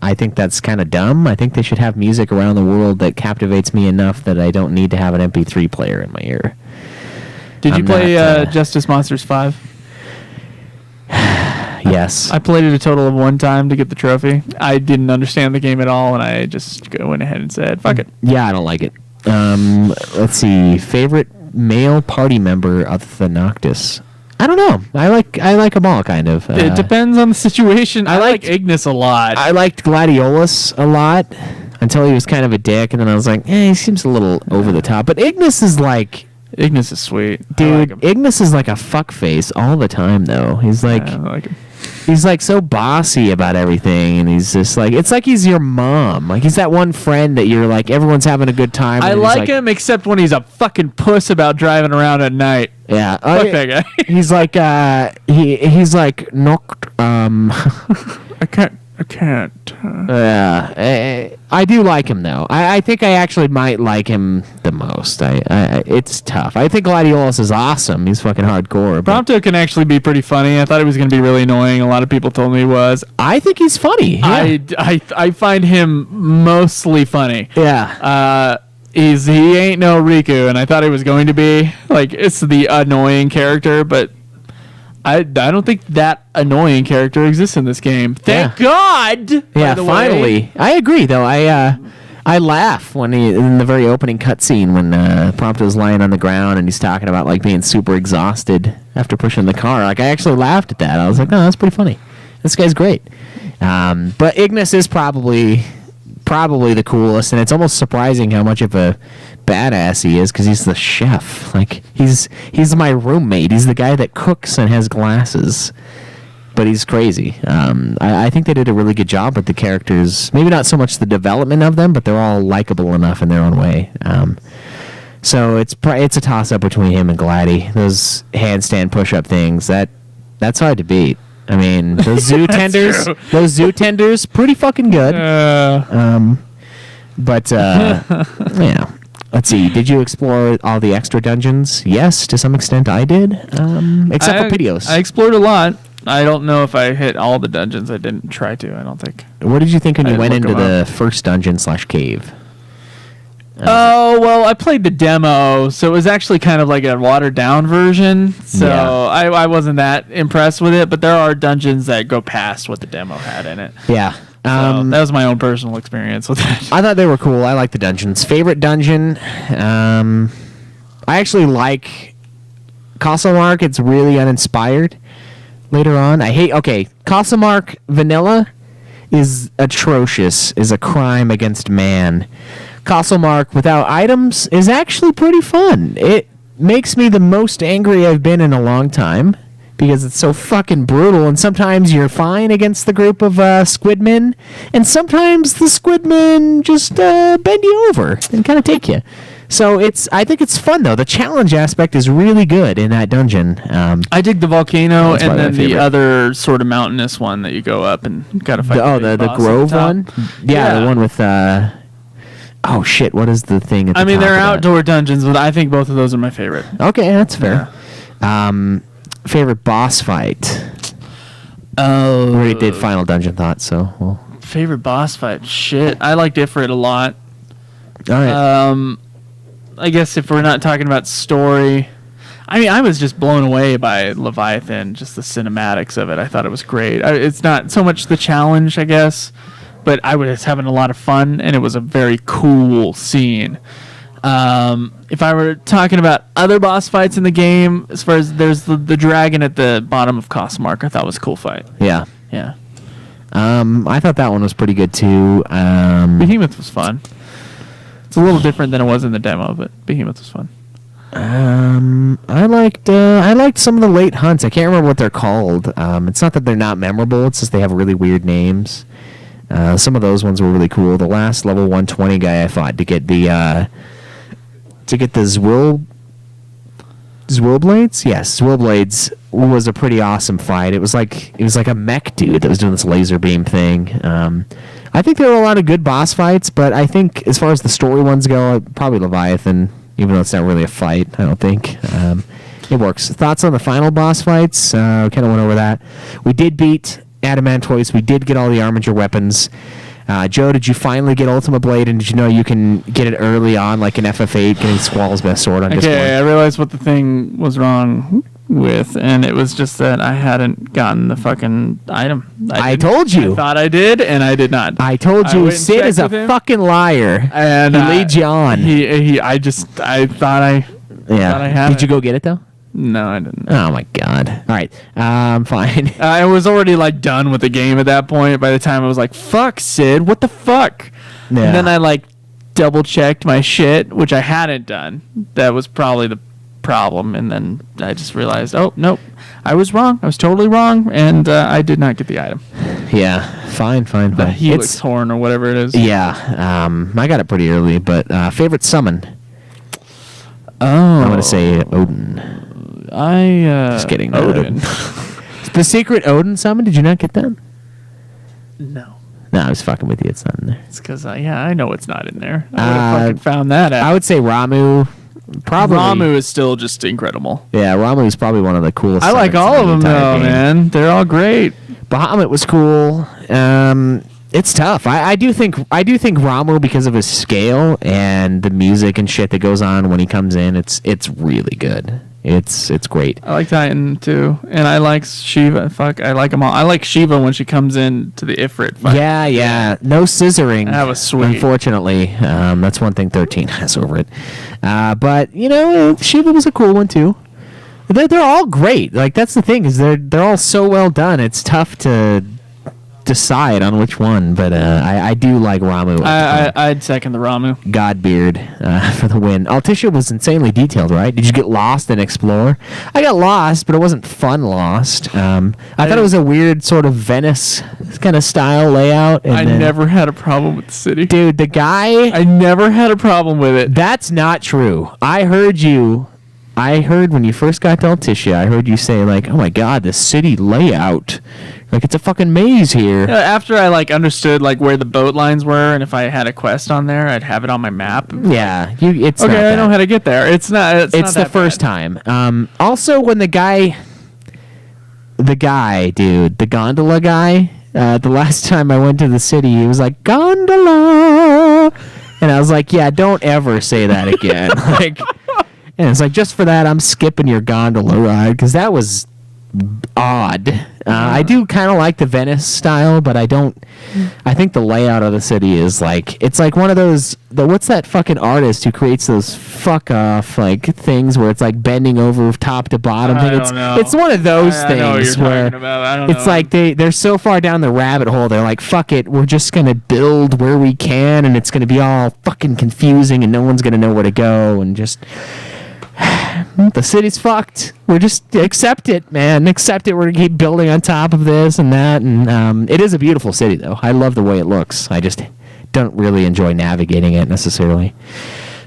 I think that's kind of dumb. I think they should have music around the world that captivates me enough that I don't need to have an MP3 player in my ear. Did you I'm play not, Justice Monsters 5? Yes. I played it a total of 1 time to get the trophy. I didn't understand the game at all, and I just went ahead and said, fuck it. Yeah, I don't like it. Let's see. Favorite male party member other than Noctis? I don't know. I like them all, kind of. It depends on the situation. I like liked- Ignis a lot. I liked Gladiolus a lot until he was kind of a dick, and then I was like, he seems a little over the top. But Ignis is like... Ignis is sweet. I Dude, like him. Ignis is like a fuckface all the time, though. He's like... I like him. He's like so bossy about everything, and he's just like, it's like he's your mom. Like he's that one friend that you're like, everyone's having a good time. I and he's like him except when he's a fucking puss about driving around at night. Yeah, Fuck that guy. he's like he's like Noct. I I can't. I do like him though. I think I actually might like him the most. It's tough. I think Gladiolus is awesome. He's fucking hardcore. But Prompto can actually be pretty funny. I thought he was going to be really annoying. A lot of people told me he was. I think he's funny. Yeah. I find him mostly funny. Yeah. He ain't no Riku, and I thought he was going to be. Like, it's the annoying character, but I don't think that annoying character exists in this game. Thank God. Yeah, finally. I agree though. I laugh when in the very opening cutscene when Prompto's lying on the ground and he's talking about like being super exhausted after pushing the car. Like I actually laughed at that. I was like, oh, that's pretty funny. This guy's great. But Ignis is probably the coolest, and it's almost surprising how much of a badass he is because he's the chef. Like he's my roommate. He's the guy that cooks and has glasses, but he's crazy. I think they did a really good job with the characters. Maybe not so much the development of them, but they're all likable enough in their own way. So it's a toss up between him and Gladdy. Those handstand push up things that's hard to beat. I mean, those zoo tenders, pretty fucking good. But yeah. Let's see. Did you explore all the extra dungeons? Yes, to some extent I did. Except for Piteos. I explored a lot. I don't know if I hit all the dungeons. I didn't try to. I don't think. What did you think when you went into the first dungeon / cave? Oh, well, I played the demo, so it was actually kind of like a watered-down version. So Yeah. I wasn't that impressed with it, but there are dungeons that go past what the demo had in it. Yeah. So that was my own personal experience with it. I thought they were cool. I like the dungeons. Favorite dungeon? I actually like Castlemark. It's really uninspired. Later on, Castlemark Vanilla is atrocious. Is a crime against man. Castlemark without items is actually pretty fun. It makes me the most angry I've been in a long time because it's so fucking brutal, and sometimes you're fine against the group of squidmen, and sometimes the squidmen just bend you over and kind of take you. So I think it's fun though. The challenge aspect is really good in that dungeon. I dig the volcano and then the other sort of mountainous one that you go up and gotta fight. The Grove one. Yeah, the one with. Oh shit! What is the thing? At the top they're of that? outdoor dungeons, but I think both of those are my favorite. Okay, that's fair. Yeah. Favorite boss fight? Oh, we already did final dungeon thoughts, so favorite boss fight. Shit, I liked Ifrit a lot. All right. I guess if we're not talking about story, I was just blown away by Leviathan. Just the cinematics of it, I thought it was great. It's not so much the challenge, I guess, but I was having a lot of fun, and it was a very cool scene. If I were talking about other boss fights in the game, as far as there's the dragon at the bottom of Costmark, I thought was a cool fight. Yeah. Yeah. I thought that one was pretty good too. Behemoth was fun. It's a little different than it was in the demo, but Behemoth was fun. I liked some of the late hunts. I can't remember what they're called. It's not that they're not memorable. It's just they have really weird names. Some of those ones were really cool. The last level 120 guy I fought to get the Zwillblades? Yes, Zwillblades was a pretty awesome fight. It was like a mech dude that was doing this laser beam thing. I think there were a lot of good boss fights, but I think as far as the story ones go, probably Leviathan, even though it's not really a fight, I don't think. It works. Thoughts on the final boss fights? Kind of went over that. We did beat Adamantoise. We did get all the Armiger weapons. Joe, did you finally get Ultima Blade, and did you know you can get it early on, like in FF8, getting Squall's best sword on disc 1? Okay, I realized what the thing was wrong with, and it was just that I hadn't gotten the fucking item. I told you. I thought I did, and I did not. I told you. Sid is a fucking liar, and he leads you on. I thought I had Did you go get it though? No, I didn't. Oh my god. All right. Fine. I was already done with the game at that point. By the time I was like, "Fuck, Sid, what the fuck?" Yeah. And then I double checked my shit, which I hadn't done. That was probably the problem. And then I just realized, oh nope, I was wrong. I was totally wrong, and I did not get the item. Yeah. Fine. The Helix horn or whatever it is. Yeah. I got it pretty early, but favorite summon. Oh. I'm gonna say Odin. Just kidding. Odin. The secret Odin summon, did you not get that? No. No, I was fucking with you. It's not in there. It's because, I know it's not in there. I would have fucking found that out. I would say Ramu. Probably. Ramu is still just incredible. Yeah, Ramu is probably one of the coolest. I like all of them, though, man. They're all great. Bahamut was cool. It's tough. I do think Ramu, because of his scale and the music and shit that goes on when he comes in, it's really good. It's great. I like Titan too, and I like Shiva. Fuck, I like them all. I like Shiva when she comes in to the Ifrit fight. Yeah. No scissoring. That was sweet. Unfortunately, that's one thing 13 has over it. But Shiva was a cool one too. They're all great. Like, that's the thing, is they're all so well done. It's tough to decide on which one, but I do like Ramu. I'd second the Ramu. Godbeard for the win. Altissia was insanely detailed, right? Did you get lost and explore? I got lost, but it wasn't fun lost. I thought it was a weird sort of Venice kind of style layout. And I never had a problem with the city. Dude, the guy... I never had a problem with it. That's not true. I heard when you first got to Altissia, I heard you say, like, oh my god, the city layout. Like, it's a fucking maze here. After I understood where the boat lines were, and if I had a quest on there, I'd have it on my map. Yeah, it's okay. Not I know how to get there. It's not. It's the first time. Also, when the guy, dude, the gondola guy. The last time I went to the city, he was like, gondola, and I was like, yeah, don't ever say that again. And it's like, just for that, I'm skipping your gondola ride, because that was odd. I do kind of like the Venice style, but I think the layout of the city is it's like one of those, what's that fucking artist who creates those fuck off things where it's bending over top to bottom? I don't know. It's one of those things I know what you're where talking about. I don't it's know. like they're so far down the rabbit hole, they're like, fuck it, we're just gonna build where we can, and it's gonna be all fucking confusing, and no one's gonna know where to go, and just the city's fucked. We're just accept it, man. Accept it. We're gonna keep building on top of this and that, and it is a beautiful city, though. I love the way it looks. I just don't really enjoy navigating it necessarily.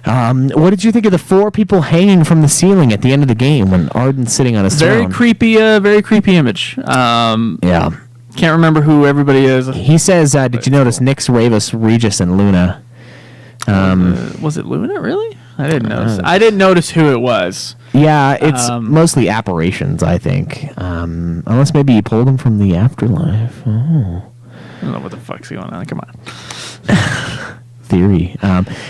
What did you think of the 4 people hanging from the ceiling at the end of the game when Arden's sitting on his throne? Very creepy image. Yeah. Can't remember who everybody is. He says, did you notice Nyx, Ravus, Regis, and Luna? Was it Luna, really? I didn't notice. I didn't notice who it was. Yeah, it's mostly apparitions, I think. Unless maybe he pulled them from the afterlife. Oh. I don't know what the fuck's going on. Come on. Theory.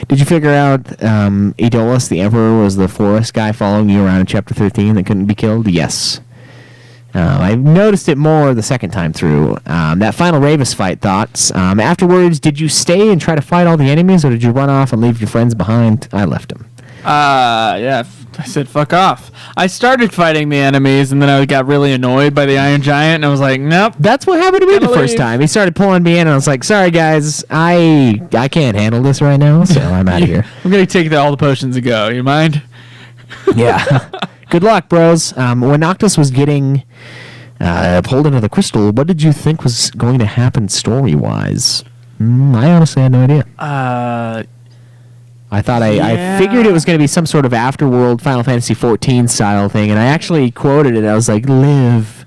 Did you figure out Aeolus, the Emperor, was the forest guy following you around in Chapter 13 that couldn't be killed? Yes. I noticed it more the second time through. That final Ravus fight, thoughts? Afterwards, did you stay and try to fight all the enemies, or did you run off and leave your friends behind? I left them. Yeah, I said fuck off. I started fighting the enemies, and then I got really annoyed by the Iron Giant, and I was like, nope. That's what happened to me the first time. He started pulling me in, and I was like, sorry, guys, I can't handle this right now, so I'm out of here. I'm going to take all the potions and go. You mind? Yeah. Good luck, bros. When Noctis was getting pulled into the crystal, what did you think was going to happen story-wise? I honestly had no idea. I thought I figured it was going to be some sort of afterworld Final Fantasy XIV style thing, and I actually quoted it. I was like, live,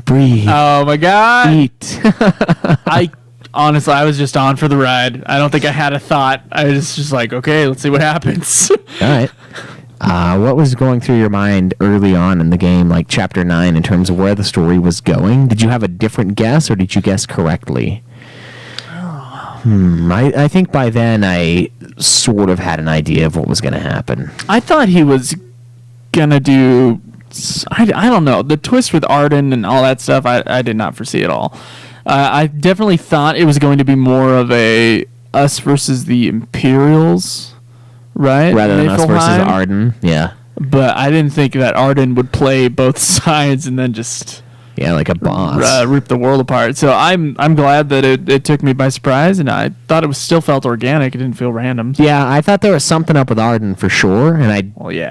breathe, oh my god, eat. Honestly, I was just on for the ride. I don't think I had a thought. I was just like, okay, let's see what happens. All right. What was going through your mind early on in the game, like Chapter 9, in terms of where the story was going? Did you have a different guess, or did you guess correctly? I think by then I sort of had an idea of what was going to happen. I thought he was going to do... I don't know. The twist with Arden and all that stuff, I did not foresee at all. I definitely thought it was going to be more of a us versus the Imperials... Right? Rather than us versus Arden, yeah. But I didn't think that Arden would play both sides and then just... Yeah, like a boss. Rip the world apart. So I'm glad that it took me by surprise, and I thought it still felt organic. It didn't feel random. Yeah, I thought there was something up with Arden for sure, and I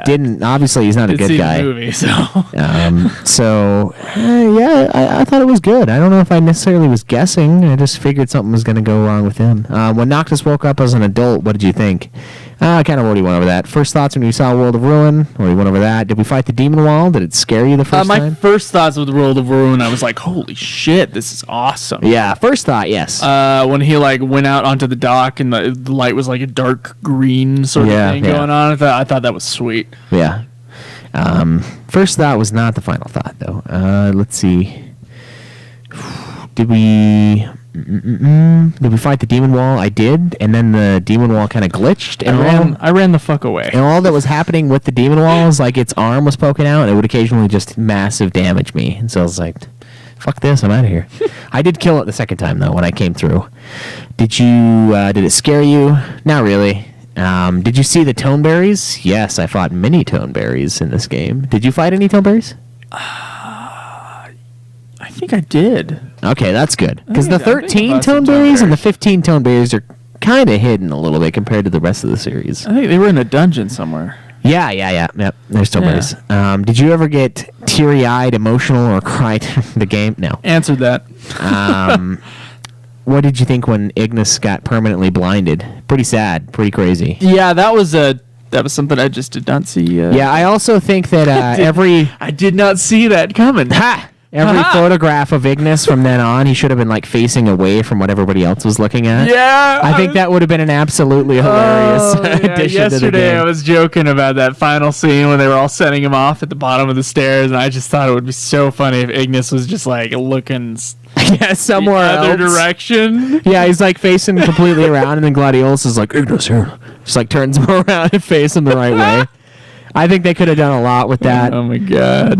didn't... Obviously, he's not a good guy. The movie, so... I thought it was good. I don't know if I necessarily was guessing. I just figured something was going to go wrong with him. When Noctis woke up as an adult, what did you think? I kind of already went over that. First thoughts when you saw World of Ruin? Already went over that. Did we fight the demon wall? Did it scare you the first My time? first thoughts with World of Ruin, I was like, holy shit, this is awesome. Yeah, first thought, yes. When he like went out onto the dock and the light was like a dark green sort of thing going on, I thought that was sweet. Yeah. First thought was not the final thought, though. Let's see. Did we fight the demon wall? I did, and then the demon wall kind of glitched. And I ran the fuck away. And all that was happening with the demon wall is like its arm was poking out, and it would occasionally just massive damage me. And so I was like, fuck this, I'm out of here. I did kill it the second time, though, when I came through. Did it scare you? Not really. Did you see the toneberries? Yes, I fought many toneberries in this game. Did you fight any toneberries? I think I did. Okay, that's good. Because the I think 13 about some toneberries and the toneberries. 15 toneberries are kind of hidden a little bit compared to the rest of the series. I think they were in a dungeon somewhere. Yeah. Yep, there's toneberries. Did you ever get teary-eyed, emotional, or cry to the game? No. Answered that. What did you think when Ignis got permanently blinded? Pretty sad, pretty crazy. Yeah, that was something I just did not see. Yeah, I also think that I did not see that coming. Every photograph of Ignis from then on, he should have been like facing away from what everybody else was looking at. Yeah, I think that would have been an absolutely hilarious addition to the game. Yesterday, I was joking about that final scene when they were all setting him off at the bottom of the stairs, and I just thought it would be so funny if Ignis was just like looking somewhere the other else. direction. Yeah, he's like facing completely around, and then Gladiolus is like, Ignis here. Just like turns him around and face him the right way. I think they could have done a lot with that. Oh my god.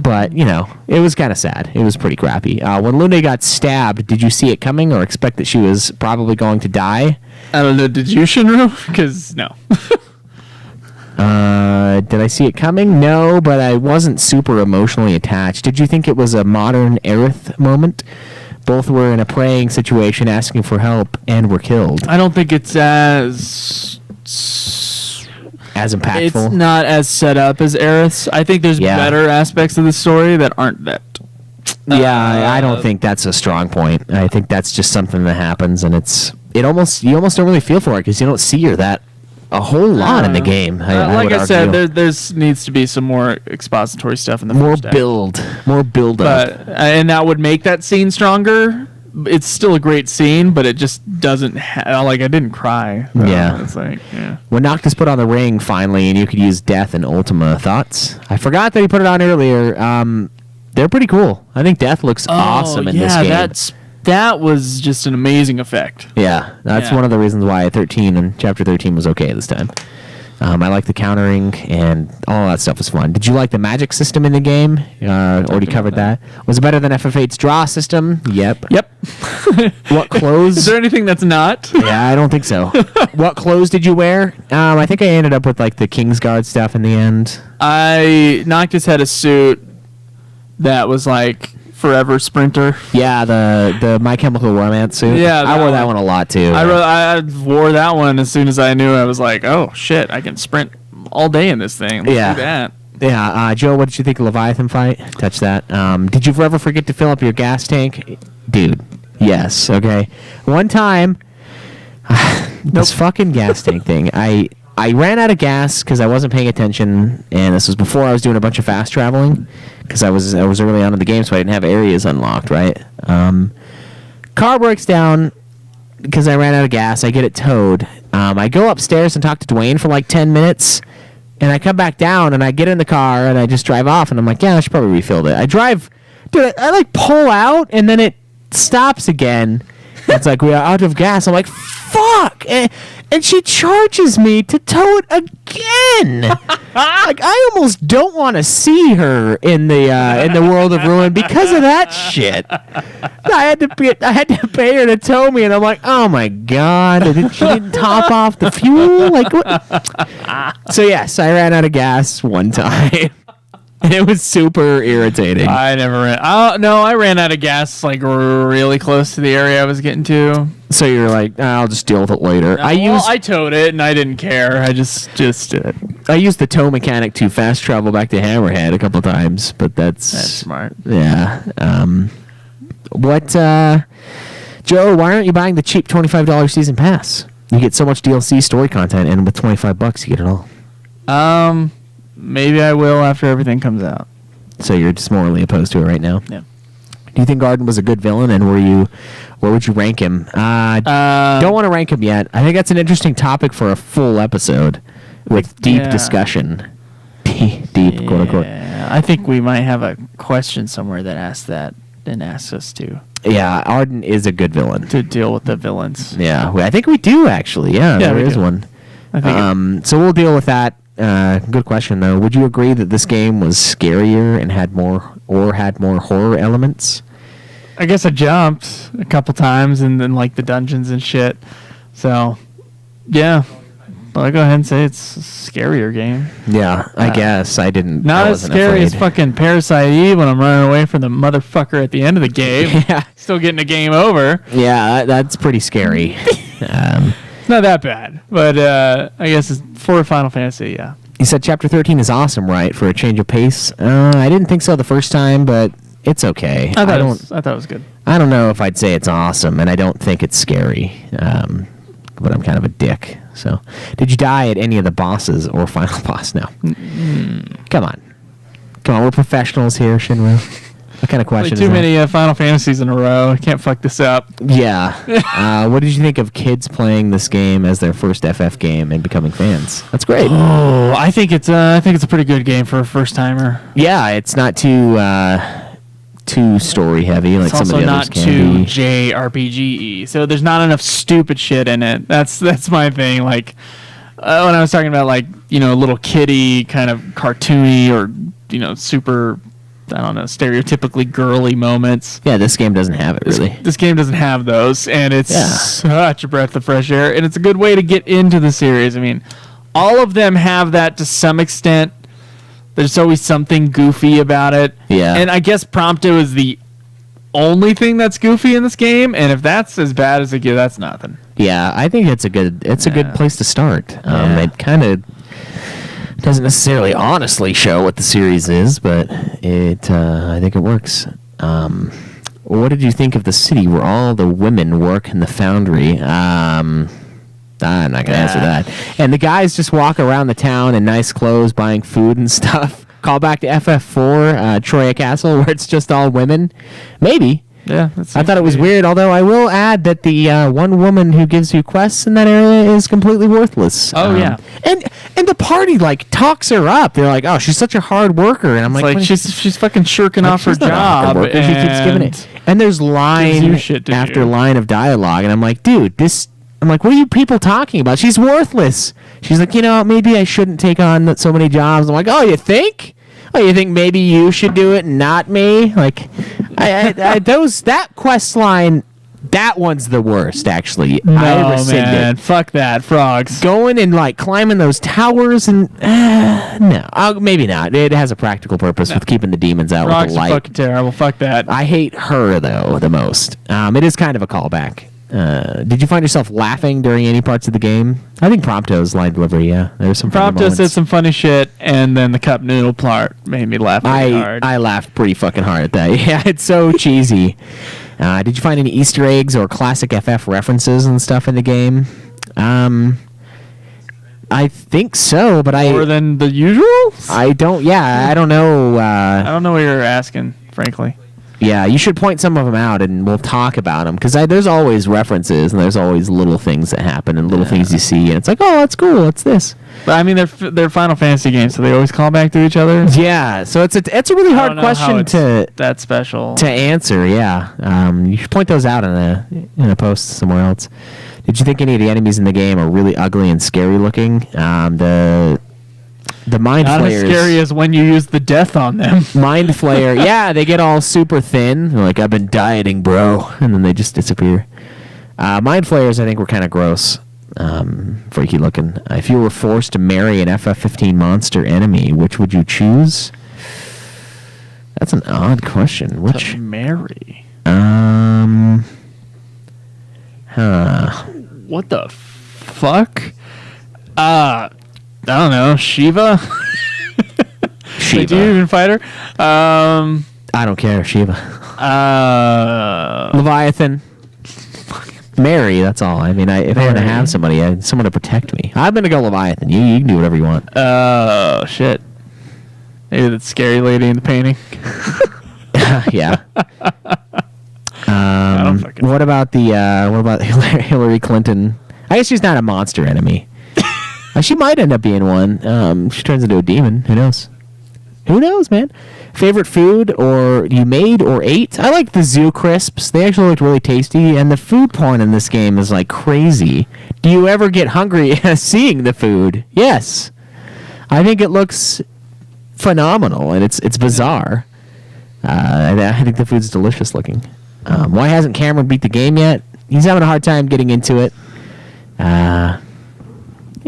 But, it was kind of sad. It was pretty crappy. When Lune got stabbed, did you see it coming or expect that she was probably going to die? I don't know. Did you, Shinru? Because no. Did I see it coming? No, but I wasn't super emotionally attached. Did you think it was a modern Aerith moment? Both were in a praying situation asking for help and were killed. I don't think it's as impactful. It's not as set up as Aerith's. I think there's better aspects of the story that aren't that. I don't think that's a strong point. I think that's just something that happens, and you almost don't really feel for it because you don't see her that a whole lot in the game. Like I said, there's needs to be some more expository stuff in the more first act. more build up, and that would make that scene stronger. It's still a great scene, but it just doesn't I didn't cry. Yeah. It's like, when Noctis put on the ring finally, and you could use Death and Ultima, thoughts? I forgot that he put it on earlier. They're pretty cool. I think Death looks awesome in this game. That was just an amazing effect. Yeah, that's one of the reasons why Chapter 13 was okay this time. I like the countering, and all that stuff was fun. Did you like the magic system in the game? Already covered that. Was it better than FF8's draw system? Yep. What clothes? Is there anything that's not? Yeah, I don't think so. What clothes did you wear? I think I ended up with like the Kingsguard stuff in the end. Noctis had a suit that was like Forever Sprinter. Yeah, the My Chemical Romance suit. Yeah, I wore that one a lot too. I wore that one as soon as I knew. I was like, oh shit, I can sprint all day in this thing. Let's do that. Yeah, Joe, what did you think of Leviathan fight? Touch that. Did you ever forget to fill up your gas tank? Dude, yes, okay. One time, this fucking gas tank thing, I ran out of gas because I wasn't paying attention, and this was before I was doing a bunch of fast traveling because I was early on in the game, so I didn't have areas unlocked, right? Car breaks down because I ran out of gas. I get it towed. I go upstairs and talk to Dwayne for like 10 minutes, and I come back down, and I get in the car, and I just drive off, and I'm like, I should probably refill it. I drive, dude, I like pull out, and then it stops again. It's like, we are out of gas. I'm like, fuck! And she charges me to tow it again. Like, I almost don't want to see her in the World of Ruin because of that shit. I had to pay her to tow me, and I'm like, oh my god, she didn't top off the fuel. Like, what? So yes, I ran out of gas one time. It was super irritating. I never ran. I ran out of gas like really close to the area I was getting to. So you're like, I'll just deal with it later. I towed it and I didn't care. I just did it. I used the tow mechanic to fast travel back to Hammerhead a couple times, but that's smart. Yeah. Joe? Why aren't you buying the cheap $25 season pass? You get so much DLC story content, and with $25, you get it all. Maybe I will after everything comes out. So you're just morally opposed to it right now? Yeah. Do you think Arden was a good villain, and where would you rank him? Don't want to rank him yet. I think that's an interesting topic for a full episode with deep discussion. Deep, quote unquote. I think we might have a question somewhere that asks that and asks us to. Yeah, Arden is a good villain. To deal with the villains. Yeah, I think we do actually. Yeah, there is one. I think so we'll deal with that. Good question though. Would you agree that this game was scarier and had more horror elements? I guess I jumped a couple times and then like the dungeons and shit. So, yeah. I'll go ahead and say it's a scarier game. Yeah, I guess. I didn't. Not as scary as fucking Parasite Eve when I'm running away from the motherfucker at the end of the game. Yeah. Still getting a game over. Yeah, that's pretty scary. It's not that bad. But I guess it's for Final Fantasy, yeah. You said Chapter 13 is awesome, right? For a change of pace? I didn't think so the first time, but it's okay. I thought it was good. I don't know if I'd say it's awesome, and I don't think it's scary. But I'm kind of a dick. So, did you die at any of the bosses or final boss? No. Come on, we're professionals here, Shinru. What kind of question is that? Too many Final Fantasies in a row. I can't fuck this up. Yeah. What did you think of kids playing this game as their first FF game and becoming fans? That's great. Oh, I think it's a pretty good game for a first timer. Yeah, it's not too story heavy like some of the others can be. It's also not too JRPG-y, so there's not enough stupid shit in it. That's my thing. Like when I was talking about like little kiddie kind of cartoony or super, I don't know, stereotypically girly moments. Yeah, this game doesn't have it really. This game doesn't have those, and it's such a breath of fresh air, and it's a good way to get into the series. I mean, all of them have that to some extent. There's always something goofy about it. Yeah. And I guess Prompto is the only thing that's goofy in this game, and if that's as bad as it gets, that's nothing. Yeah, I think it's a good place to start. It kind of doesn't necessarily honestly show what the series is, but I think it works. What did you think of the city where all the women work in the foundry? I'm not going to answer that. And the guys just walk around the town in nice clothes, buying food and stuff. Call back to FF4, Troya Castle, where it's just all women. Maybe. Yeah. I thought it was weird, although I will add that the one woman who gives you quests in that area is completely worthless. Oh, yeah. And the party, talks her up. They're like, oh, she's such a hard worker. And I'm like she's fucking shirking off her job. She keeps giving it. And there's line after line of dialogue. And I'm like, dude, what are you people talking about? She's worthless. She's like, maybe I shouldn't take on so many jobs. I'm like, oh, you think? Oh, you think maybe you should do it and not me? Like, that quest line, that one's the worst, actually. No, I rescind man. it. Fuck that. Frogs. Going and, climbing those towers and... no. Maybe not. It has a practical purpose with keeping the demons out Frogs with the light. Are fucking terrible. Fuck that. I hate her, though, the most. It is kind of a callback. Did you find yourself laughing during any parts of the game? I think Prompto's line delivery, yeah. There's some funny moments. Prompto said some funny shit, and then the cup noodle part made me laugh pretty hard. I laughed pretty fucking hard at that. Yeah, it's so cheesy. Did you find any Easter eggs or classic FF references and stuff in the game? I think so, but More than the usual? I don't know. I don't know what you're asking, frankly. Yeah, you should point some of them out, and we'll talk about them, because there's always references, and there's always little things that happen, and little things you see, and it's like, oh, that's cool, what's this? But, I mean, they're Final Fantasy games, so they always call back to each other? Yeah, so it's a really hard question that's special to answer, yeah. You should point those out in a post somewhere else. Did you think any of the enemies in the game are really ugly and scary looking? The mind flayers. Not as scary as when you use the death on them. Mind flayer. Yeah, they get all super thin. They're like, I've been dieting, bro. And then they just disappear. Mind flayers, I think, were kind of gross. Freaky looking. If you were forced to marry an FF15 monster enemy, which would you choose? That's an odd question. Which? To marry? What the fuck? I don't know. Shiva? Shiva. Do you even fight her? I don't care. Shiva. Leviathan. Mary, that's all. I mean, if I want to Mary. have somebody, someone to protect me. I'm going to go Leviathan. You can do whatever you want. Oh, shit. Maybe that scary lady in the painting. Yeah. don't fucking What about Hillary Clinton? I guess she's not a monster enemy. She might end up being one. She turns into a demon. Who knows? Who knows, man? Favorite food or you made or ate? I like the zoo crisps. They actually looked really tasty, and the food porn in this game is like crazy. Do you ever get hungry seeing the food? Yes. I think it looks phenomenal, and it's bizarre. I think the food's delicious looking. Why hasn't Cameron beat the game yet? He's having a hard time getting into it.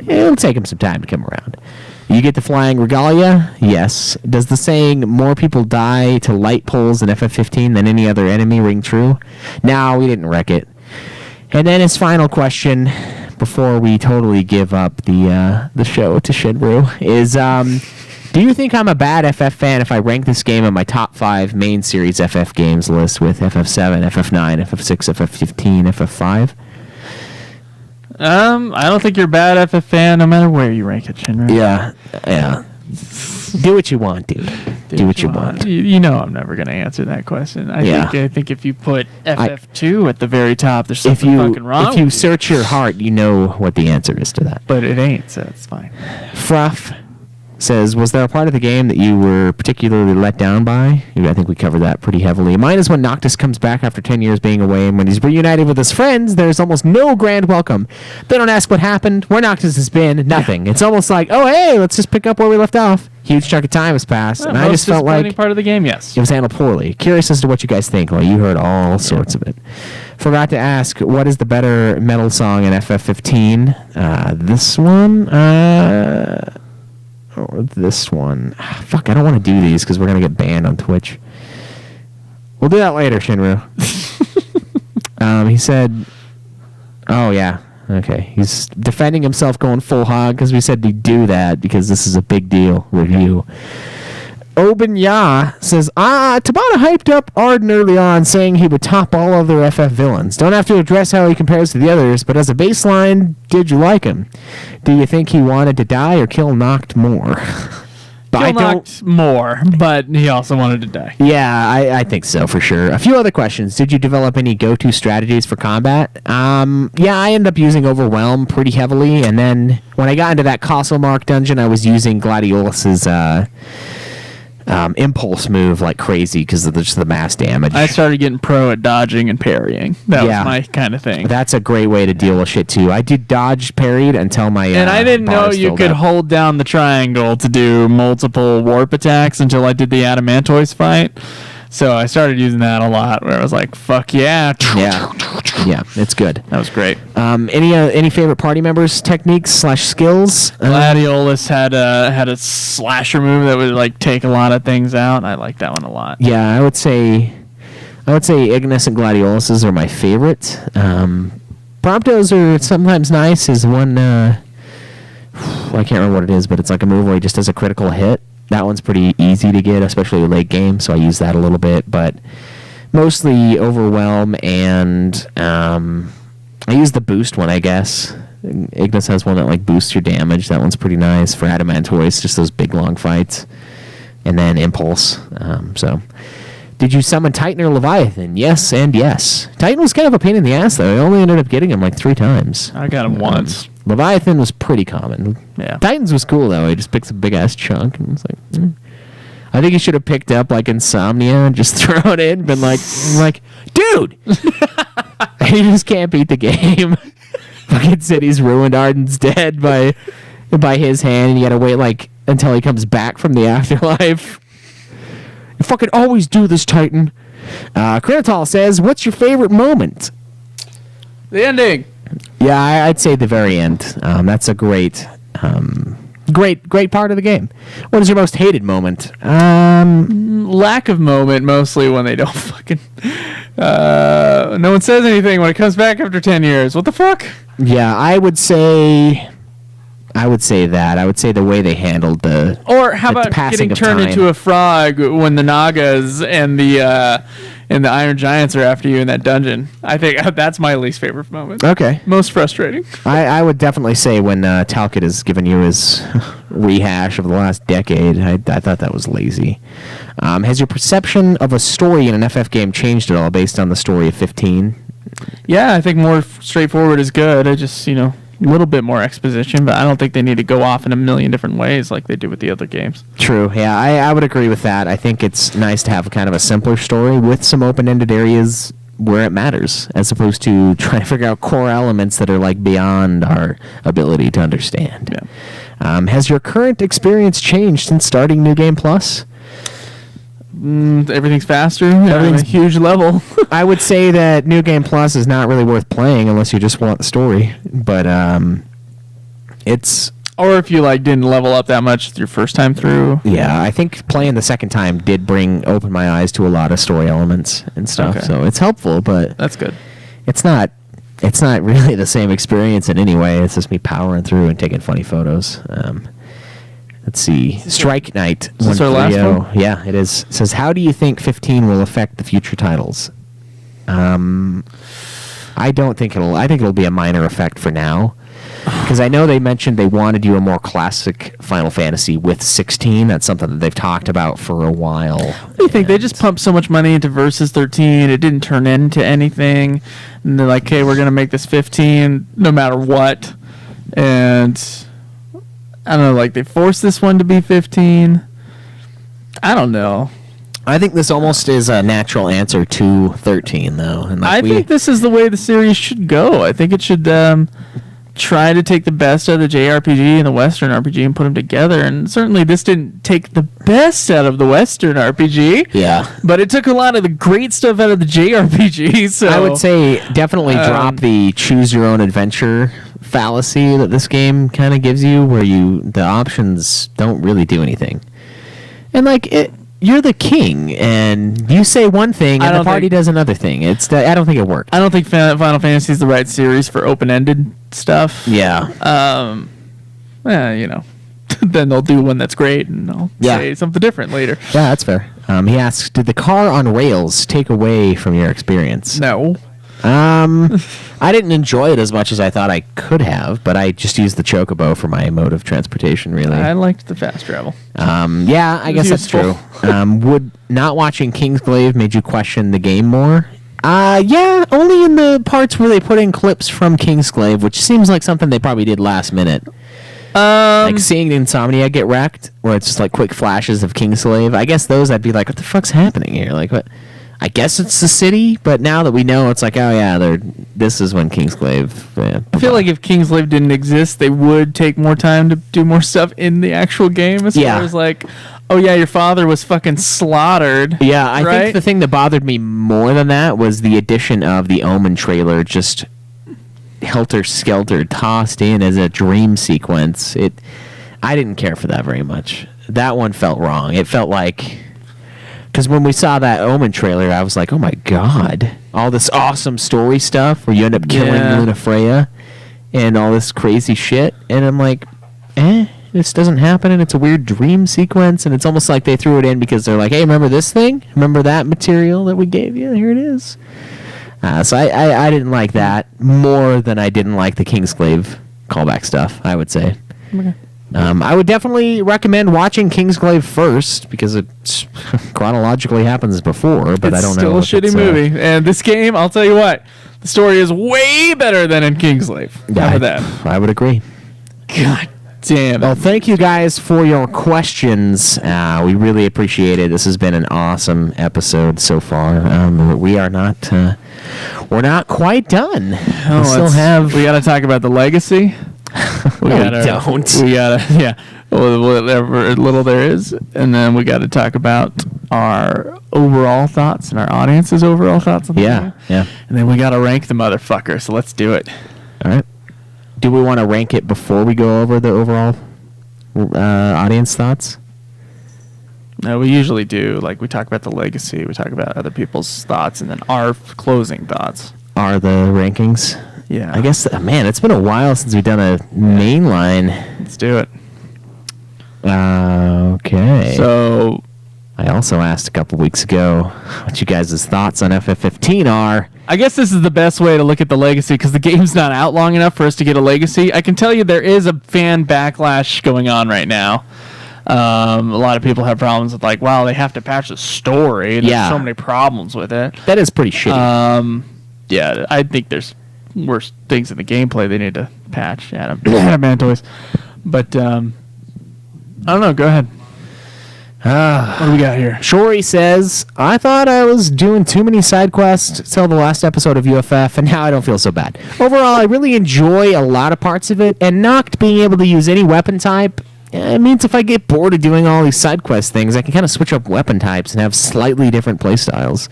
It'll take him some time to come around. You get the flying regalia? Yes. Does the saying, more people die to light poles in FF15 than any other enemy ring true? No, we didn't wreck it. And then his final question, before we totally give up the show to Shinru, is do you think I'm a bad FF fan if I rank this game in my top 5 main series FF games list with FF7, FF9, FF6, FF15, FF5? I don't think you're a bad FF fan no matter where you rank it, Shinra. Yeah. Do what you want, dude. Do what you want. You know I'm never going to answer that question. I think if you put FF2 at the very top, there's something fucking wrong. If you search your heart, you know what the answer is to that. But it ain't, so it's fine. Fruff says, was there a part of the game that you were particularly let down by? I think we covered that pretty heavily. Mine is when Noctis comes back after 10 years being away, and when he's reunited with his friends, there's almost no grand welcome. They don't ask what happened, where Noctis has been, nothing. Yeah. It's almost like, oh, hey, let's just pick up where we left off. Huge chunk of time has passed, and I just felt like part of the game, yes. It was handled poorly. Curious as to what you guys think. Well, you heard all sorts of it. Forgot to ask, what is the better metal song in FF15? This one? Or this one. Fuck, I don't want to do these because we're going to get banned on Twitch. We'll do that later, Shinru. He said, oh, yeah. Okay. He's defending himself going full hog because we said to do that because this is a big deal review. Oben Ya says, Tabata hyped up Arden early on, saying he would top all other FF villains. Don't have to address how he compares to the others, but as a baseline, did you like him? Do you think he wanted to die or kill Noct more? Kill Noct more, but he also wanted to die. Yeah, I think so, for sure. A few other questions. Did you develop any go-to strategies for combat? Yeah, I ended up using Overwhelm pretty heavily, and then when I got into that Castlemark dungeon, I was using Gladiolus's impulse move like crazy because of just the mass damage. I started getting pro at dodging and parrying. That was my kind of thing. That's a great way to deal with shit too. I did dodge parried until my and I didn't know you could hold down the triangle to do multiple warp attacks until I did the Adamantoise fight. So I started using that a lot where I was like, fuck yeah. Yeah, it's good. That was great. Any favorite party members, techniques / skills? Gladiolus had a slasher move that would like take a lot of things out. I like that one a lot. Yeah, I would say Ignis and Gladiolus are my favorite. Promptos are sometimes nice. Is one I can't remember what it is, but it's like a move where he just does a critical hit. That one's pretty easy to get, especially late game, so I use that a little bit, but mostly Overwhelm, and I use the boost one, I guess. Ignis has one that like boosts your damage. That one's pretty nice for Adamantoise, just those big long fights. And then Impulse. So, did you summon Titan or Leviathan? Yes and yes. Titan was kind of a pain in the ass, though. I only ended up getting him like 3 times. I got him once. Leviathan was pretty common. Yeah. Titans was cool, though. He just picks a big-ass chunk, and it's like... I think he should have picked up, like, Insomnia and just thrown it and been like, dude! He just can't beat the game. Fucking city's ruined, Arden's dead by his hand, and you gotta wait, like, until he comes back from the afterlife. You fucking always do this, Titan. Krinatal says, what's your favorite moment? The ending. Yeah, I'd say the very end. That's a great part of the game. What is your most hated moment? Lack of moment, mostly when they don't fucking... no one says anything when it comes back after 10 years. What the fuck? Yeah, I would say that. I would say the way they handled the... Or how about getting turned into a frog when the Nagas and the and the Iron Giants are after you in that dungeon. I think that's my least favorite moment. Okay. Most frustrating. I would definitely say when Talcott has given you his rehash of the last decade, I thought that was lazy. Has your perception of a story in an FF game changed at all based on the story of 15? Yeah, I think more straightforward is good. I just, a little bit more exposition, but I don't think they need to go off in a million different ways like they do with the other games. True. Yeah, I would agree with that. I think it's nice to have kind of a simpler story with some open-ended areas where it matters, as opposed to trying to figure out core elements that are like beyond our ability to understand. Yeah. Has your current experience changed since starting New Game Plus? Everything's faster. Everything's a huge level. I would say that New Game Plus is not really worth playing unless you just want the story. But it's... Or if you didn't level up that much your first time through. Yeah, I think playing the second time did open my eyes to a lot of story elements and stuff. Okay. So it's helpful, but... That's good. It's not really the same experience in any way. It's just me powering through and taking funny photos. Let's see. Strike Knight. Is this our last one? Yeah, it is. It says, how do you think 15 will affect the future titles? I don't think I think it'll be a minor effect for now. Because I know they mentioned they want to do a more classic Final Fantasy with 16. That's something that they've talked about for a while. What do you think? They just pumped so much money into Versus 13. It didn't turn into anything. And they're like, okay, we're going to make this 15 no matter what. And... I don't know, they forced this one to be 15. I don't know. I think this almost is a natural answer to 13, though. And I think this is the way the series should go. I think it should try to take the best out of the JRPG and the Western RPG and put them together. And certainly this didn't take the best out of the Western RPG. Yeah. But it took a lot of the great stuff out of the JRPG. So I would say definitely drop the choose-your-own-adventure fallacy that this game kind of gives you, where the options don't really do anything. And you're the king, and you say one thing, and the party does another thing. I don't think it worked. I don't think Final Fantasy is the right series for open-ended stuff. Yeah. Then they'll do one that's great, and I'll say something different later. Yeah, that's fair. He asks, did the car on rails take away from your experience? No. I didn't enjoy it as much as I thought I could have, but I just used the chocobo for my mode of transportation, really. I liked the fast travel. Yeah, I guess that's true. Would not watching Kingsglaive made you question the game more? Yeah, only in the parts where they put in clips from Kingsglaive, which seems like something they probably did last minute. Seeing Insomnia get wrecked, where it's just quick flashes of Kingsglaive. I guess those I'd be like, what the fuck's happening here? What? I guess it's the city, but now that we know, it's oh yeah, this is when Kingsglaive... I feel like if Kingsglaive didn't exist, they would take more time to do more stuff in the actual game, as far as oh yeah, your father was fucking slaughtered. Yeah, I think the thing that bothered me more than that was the addition of the Omen trailer, just helter-skelter, tossed in as a dream sequence. I didn't care for that very much. That one felt wrong. It felt like... Because when we saw that Omen trailer, I was like, oh my god. All this awesome story stuff where you end up killing Luna Freya and all this crazy shit. And I'm like, this doesn't happen, and it's a weird dream sequence, and it's almost like they threw it in because they're like, hey, remember this thing? Remember that material that we gave you? Here it is. So I didn't like that more than I didn't like the Kingsglaive callback stuff, I would say. Okay. I would definitely recommend watching Kingsglaive first because it chronologically happens before, but I don't know. It's still a shitty movie. And this game, I'll tell you what, the story is way better than in Kingsglaive. I would agree. God damn it. Well, thank you guys for your questions. We really appreciate it. This has been an awesome episode so far. We're not quite done. We got to talk about the legacy. Whatever little there is, and then we got to talk about our overall thoughts and our audience's overall thoughts on the game. Yeah. And then we got to rank the motherfucker, so let's do it. All right. Do we want to rank it before we go over the overall audience thoughts? No, we usually do. We talk about the legacy, we talk about other people's thoughts, and then our closing thoughts. Are the rankings? Yeah. I guess, man, it's been a while since we've done a mainline. Let's do it. Okay. So, I also asked a couple weeks ago what you guys' thoughts on FF15 are. I guess this is the best way to look at the legacy because the game's not out long enough for us to get a legacy. I can tell you there is a fan backlash going on right now. A lot of people have problems with like, wow, they have to patch the story. There's so many problems with it. That is pretty shitty. Yeah, I think there's worse things in the gameplay they need to patch. Adam Toys. But I don't know. Go ahead. What do we got here? Shori says, I thought I was doing too many side quests till the last episode of UFF, and now I don't feel so bad. Overall, I really enjoy a lot of parts of it, and Noct being able to use any weapon type, it means if I get bored of doing all these side quest things, I can kind of switch up weapon types and have slightly different playstyles.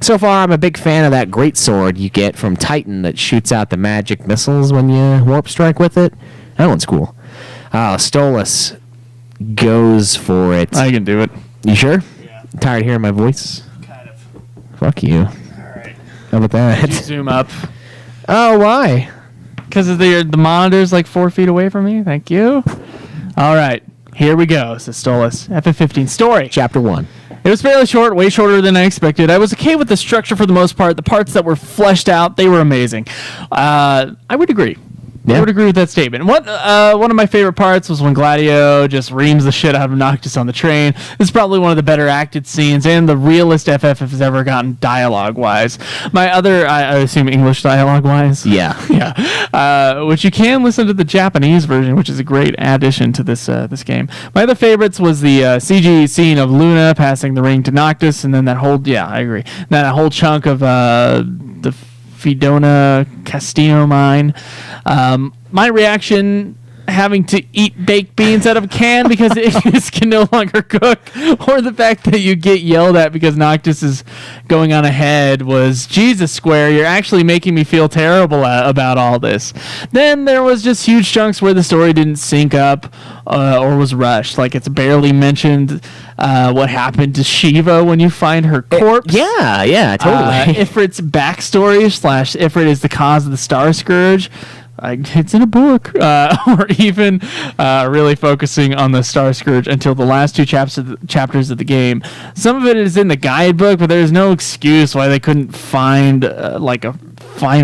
So far, I'm a big fan of that great sword you get from Titan that shoots out the magic missiles when you warp strike with it. That one's cool. Stolas goes for it. I can do it. You sure? Yeah. Tired of hearing my voice? Kind of. Fuck you. All right. How about that? Could you zoom up? Oh, why? Because the monitor's like 4 feet away from me. Thank you. All right. Here we go. So Stolas. FF15 story. Chapter 1. It was fairly short, way shorter than I expected. I was okay with the structure for the most part. The parts that were fleshed out, they were amazing. I would agree. Yeah. I would agree with that statement. One of my favorite parts was when Gladio just reams the shit out of Noctis on the train. It's probably one of the better acted scenes and the realest FF has ever gotten dialogue-wise. My other, I assume English dialogue-wise? Yeah. Yeah. Which you can listen to the Japanese version, which is a great addition to this game. My other favorites was the CG scene of Luna passing the ring to Noctis, and then that whole, I agree, that whole chunk of the Fidona Castillo mine. My reaction, having to eat baked beans out of a can because it can no longer cook, or the fact that you get yelled at because Noctis is going on ahead, was Jesus Square, you're actually making me feel terrible about all this. Then there was just huge chunks where the story didn't sync up or was rushed. Like it's barely mentioned what happened to Shiva when you find her corpse. Yeah, totally. Ifrit's backstory / Ifrit is the cause of the Star Scourge. It's in a book, or even really focusing on the Star Scourge until the last two chapters of the game. Some of it is in the guidebook, but there's no excuse why they couldn't find a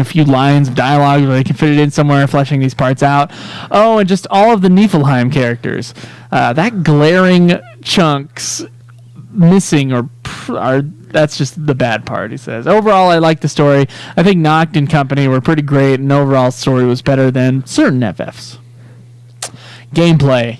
few lines of dialogue where they can fit it in somewhere, fleshing these parts out. Oh, and just all of the Niflheim characters. That glaring chunks missing are that's just the bad part, he says. Overall, I like the story. I think Noct and company were pretty great, and overall story was better than certain FFs. Gameplay.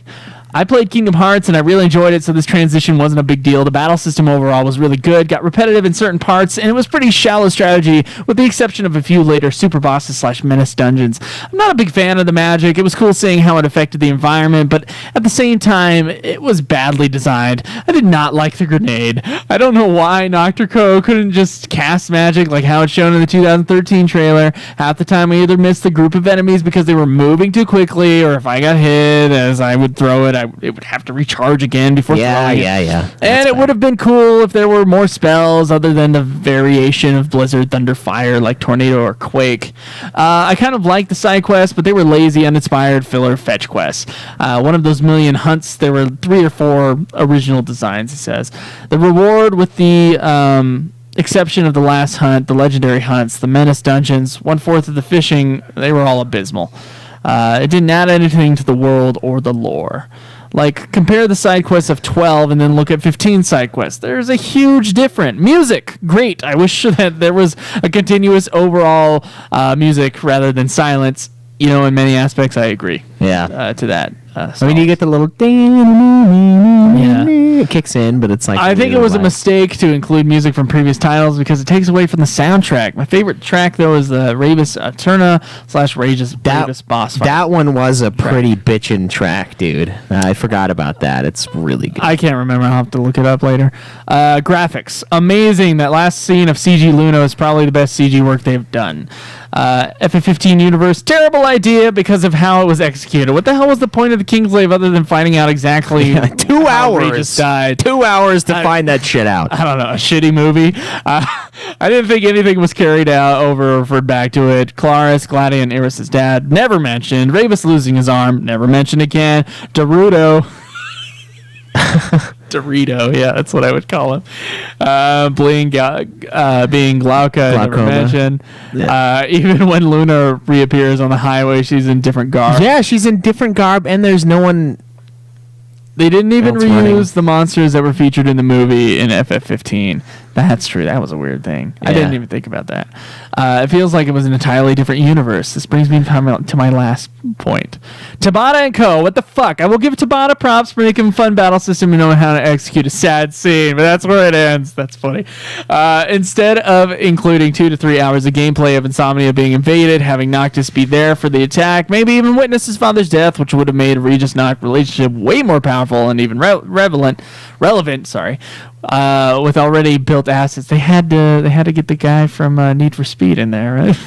I played Kingdom Hearts and I really enjoyed it, so this transition wasn't a big deal. The battle system overall was really good, got repetitive in certain parts, and it was pretty shallow strategy, with the exception of a few later super bosses / menace dungeons. I'm not a big fan of the magic. It was cool seeing how it affected the environment, but at the same time, it was badly designed. I did not like the grenade. I don't know why Nocturco couldn't just cast magic like how it's shown in the 2013 trailer. Half the time I either missed the group of enemies because they were moving too quickly, or if I got hit as I would throw it, it would have to recharge again before throwing it. Yeah. And it would have been cool if there were more spells other than the variation of Blizzard, Thunder, Fire, like Tornado or Quake. I kind of liked the side quests, but they were lazy, uninspired filler fetch quests. One of those million hunts, there were 3 or 4 original designs, he says. The reward, with the exception of the last hunt, the legendary hunts, the menace dungeons, 1/4 of the fishing, they were all abysmal. It didn't add anything to the world or the lore. Like, compare the side quests of 12 and then look at 15 side quests. There's a huge difference. Music, great. I wish that there was a continuous overall music rather than silence. In many aspects, I agree. Yeah. To that. I mean, you get the little it kicks in, but it's like I think it was a mistake to include music from previous titles because it takes away from the soundtrack. My favorite track though is the Ravis Eterna / Ravis boss fight. That one was a pretty bitchin' track, dude. I forgot about that. It's really good. I can't remember. I'll have to look it up later. Graphics, amazing. That last scene of CG Luna is probably the best CG work they've done. FF15 universe, terrible idea because of how it was executed. What the hell was the point of the Kingslave other than finding out exactly 2 hours? 2 hours to find that shit out. I don't know, a shitty movie. I didn't think anything was carried out over or referred back to it. Claris, Gladia, and Iris' dad, never mentioned. Ravis losing his arm, never mentioned again. Daruto. Dorito, yeah, that's what I would call him. Being Glauca, I never mentioned. Yeah. Even when Luna reappears on the highway, she's in different garb. Yeah, she's in different garb, and there's no one. They didn't even reuse the monsters that were featured in the movie in FF15. That's true. That was a weird thing. Yeah. I didn't even think about that. It feels like it was an entirely different universe. This brings me to my last point. Tabata and Co. What the fuck? I will give Tabata props for making a fun battle system and knowing how to execute a sad scene, but that's where it ends. That's funny. Instead of including 2 to 3 hours of gameplay of Insomnia being invaded, having Noctis be there for the attack, maybe even witness his father's death, which would have made Regis-Noct relationship way more powerful and even relevant. With already built assets, they had to get the guy from Need for Speed in there, right?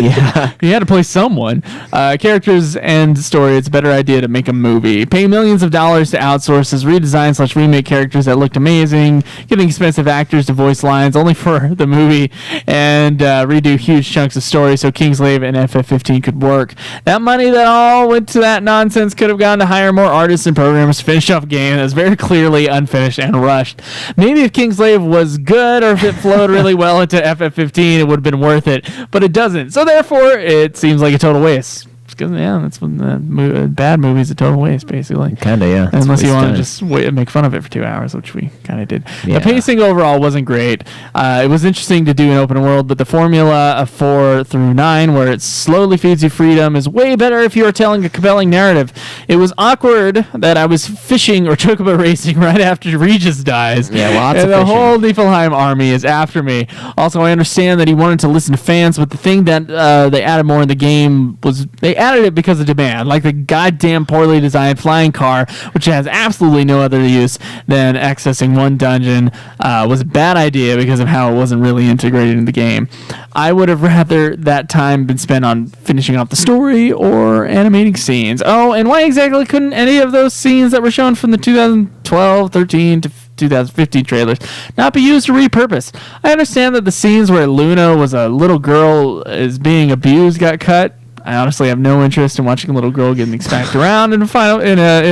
Yeah, he had to play someone. Characters and story. It's a better idea to make a movie. Pay millions of dollars to outsource as redesign / remake characters that looked amazing. Getting expensive actors to voice lines only for the movie, and redo huge chunks of story so Kingslave and FF15 could work. That money that all went to that nonsense could have gone to hire more artists and programmers to finish off a game that was very clearly unfinished and rushed. Maybe if Kingslave was good or if it flowed really well into FF15, it would have been worth it, but it doesn't. So therefore, it seems like a total waste. Because, yeah, that's when the bad movie's a total waste, basically. Kind of, yeah. Unless you want to just make fun of it for 2 hours, which we kind of did. Yeah. The pacing overall wasn't great. It was interesting to do an open world, but the formula of 4 through 9, where it slowly feeds you freedom, is way better if you are telling a compelling narrative. It was awkward that I was fishing or chocobo racing right after Regis dies. Yeah, lots and of the fishing. whole Niflheim army is after me. Also, I understand that he wanted to listen to fans, but the thing that they added more in the game was they added it because of demand, like the goddamn poorly designed flying car, which has absolutely no other use than accessing one dungeon, was a bad idea because of how it wasn't really integrated in the game. I would have rather that time been spent on finishing off the story or animating scenes. Oh, and why exactly couldn't any of those scenes that were shown from the 2012, 13 to 2015 trailers not be used or repurposed? I understand that the scenes where Luna was a little girl is being abused got cut. I honestly have no interest in watching a little girl getting smacked around in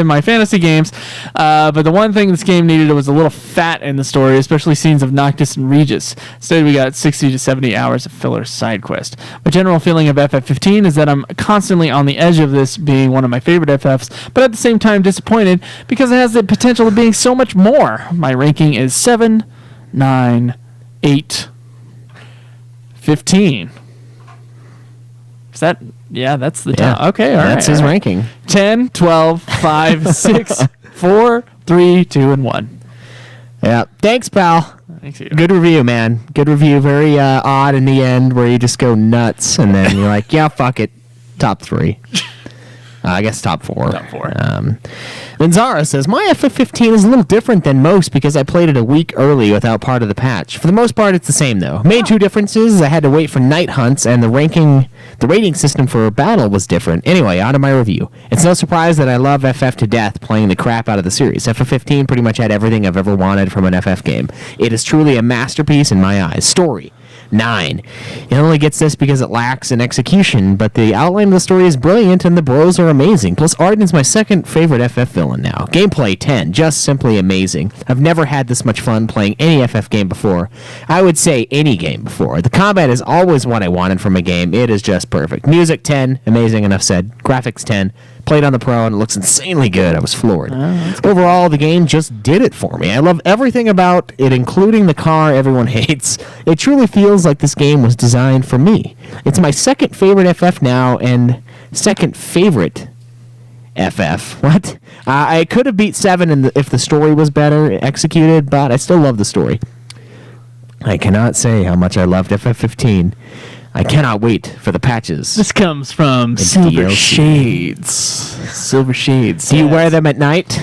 my fantasy games. But the one thing this game needed was a little fat in the story, especially scenes of Noctis and Regis. Instead, we got 60 to 70 hours of filler side quest. My general feeling of FF15 is that I'm constantly on the edge of this being one of my favorite FFs, but at the same time disappointed because it has the potential of being so much more. My ranking is 7, 9, 8, 15. Is that... Yeah, that's the top. Okay, all right. That's his ranking. 10, 12, 5, 6, 4, 3, 2, and 1. Yeah. Thanks, pal. Thanks, you. Good review, man. Good review. Very odd in the end where you just go nuts and then you're like, yeah, fuck it. Top 3. I guess top 4. Top 4. Then Zara says, my FF15 is a little different than most because I played it a week early without part of the patch. For the most part, it's the same, though. Main two differences, I had to wait for night hunts, and the rating system for battle was different. Anyway, on to my review. It's no surprise that I love FF to death, playing the crap out of the series. FF15 pretty much had everything I've ever wanted from an FF game. It is truly a masterpiece in my eyes. Story. 9. It only gets this because it lacks in execution, but the outline of the story is brilliant and the bros are amazing. Plus, Arden's my second favorite FF villain now. Gameplay 10, just simply amazing. I've never had this much fun playing any FF game before. I would say any game before. The combat is always what I wanted from a game. It is just perfect. Music 10, amazing, enough said. Graphics 10. Played on the Pro and it looks insanely good. I was floored. Overall, the game just did it for me. I love everything about it, including the car everyone hates. It truly feels like this game was designed for me. It's my second favorite FF now and second favorite FF. What? I could have beat 7 if the story was better executed, but I still love the story. I cannot say how much I loved FF15. I cannot wait for the patches. This comes from Silver Shades. Silver Shades. Do you wear them at night?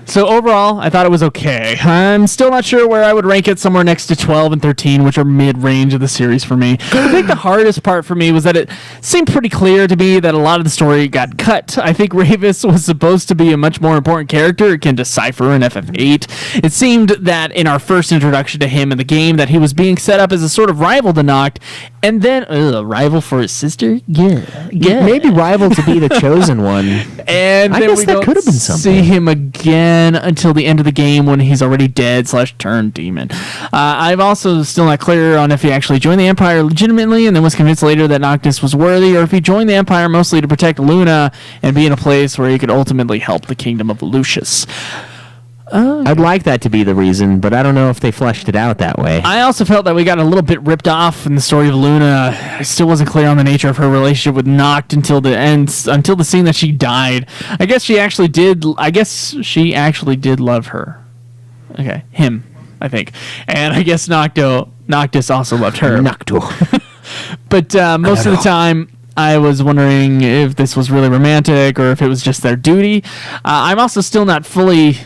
So overall, I thought it was okay. I'm still not sure where I would rank it, somewhere next to 12 and 13, which are mid-range of the series for me. I think the hardest part for me was that it seemed pretty clear to me that a lot of the story got cut. I think Ravis was supposed to be a much more important character akin to Cypher in FF8. It seemed that in our first introduction to him in the game that he was being set up as a sort of rival to Noct, and then rival for his sister? Yeah. Maybe rival to be the chosen one. And I then guess we that don't could have been something. see him again again until the end of the game when he's already dead / turned demon. I'm also still not clear on if he actually joined the Empire legitimately and then was convinced later that Noctis was worthy, or if he joined the Empire mostly to protect Luna and be in a place where he could ultimately help the kingdom of Lucius. I'd like that to be the reason, but I don't know if they fleshed it out that way. I also felt that we got a little bit ripped off in the story of Luna. I still wasn't clear on the nature of her relationship with Noct until the end, until the scene that she died. I guess she actually did love her. Okay, him, I think. And I guess Noctis also loved her. Nocto. But most of the time, I was wondering if this was really romantic or if it was just their duty. I'm also still not fully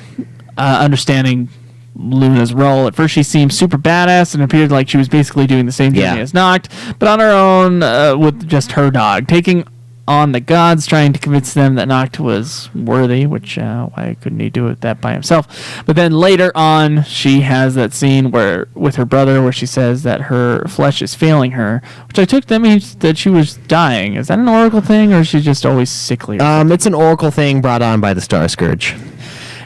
understanding Luna's role. At first, she seemed super badass and appeared like she was basically doing the same journey as Noct, but on her own with just her dog, taking on the gods, trying to convince them that Noct was worthy, which why couldn't he do that by himself? But then later on, she has that scene where with her brother where she says that her flesh is failing her, which I took that means that she was dying. Is that an Oracle thing, or is she just always sickly? It's an Oracle thing brought on by the Star Scourge.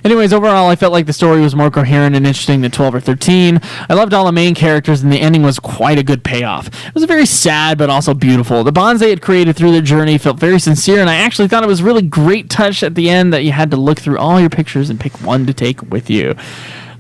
Anyways, overall, I felt like the story was more coherent and interesting than 12 or 13. I loved all the main characters, and the ending was quite a good payoff. It was very sad, but also beautiful. The bonds they had created through their journey felt very sincere, and I actually thought it was a really great touch at the end that you had to look through all your pictures and pick one to take with you.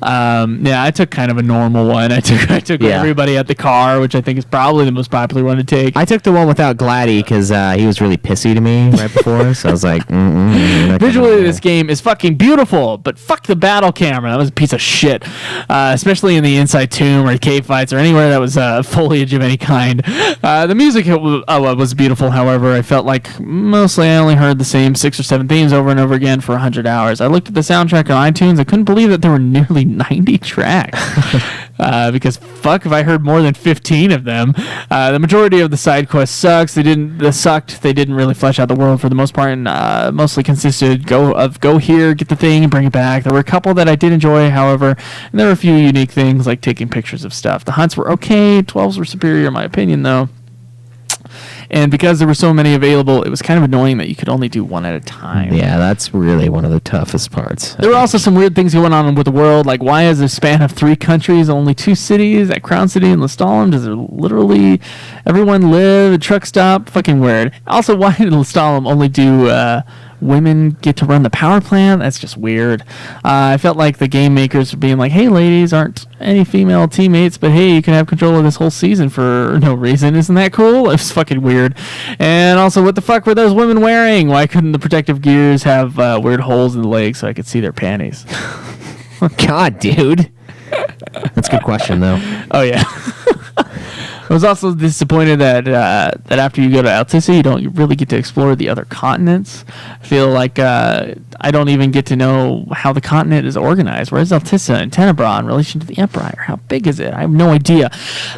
I took kind of a normal one. I took everybody at the car, which I think is probably the most popular one to take. I took the one without Gladdy because he was really pissy to me right before, so I was like, visually, this game is fucking beautiful, but fuck the battle camera. That was a piece of shit, especially in the inside tomb or cave fights or anywhere that was foliage of any kind. The music was beautiful, however. I felt like mostly I only heard the same 6 or 7 themes over and over again for 100 hours. I looked at the soundtrack on iTunes. I couldn't believe that there were nearly 90 tracks because fuck if I heard more than 15 of them. The majority of the side quests sucked. They didn't really flesh out the world for the most part, and mostly consisted go here, get the thing, and bring it back. There were a couple that I did enjoy, however, and there were a few unique things like taking pictures of stuff. The hunts were okay. 12s were superior in my opinion, though. And because there were so many available, it was kind of annoying that you could only do one at a time. Yeah, that's really one of the toughest parts. There were also some weird things going on with the world, like why is a span of 3 countries only 2 cities at Crown City and Lestalem? Does there literally everyone live? A truck stop? Fucking weird. Also, why did Lestalem only do women get to run the power plant? That's just weird. I felt like the game makers were being like, hey ladies, aren't any female teammates, but hey, you can have control of this whole season for no reason. Isn't that cool? It was fucking weird. And also, what the fuck were those women wearing? Why couldn't the protective gears have weird holes in the legs so I could see their panties? God, dude. That's a good question, though. Oh, yeah. I was also disappointed that after you go to Ultima, you don't really get to explore the other continents. I feel like I don't even get to know how the continent is organized. Where's Ultima and Tenebra in relation to the Empire? How big is it? I have no idea.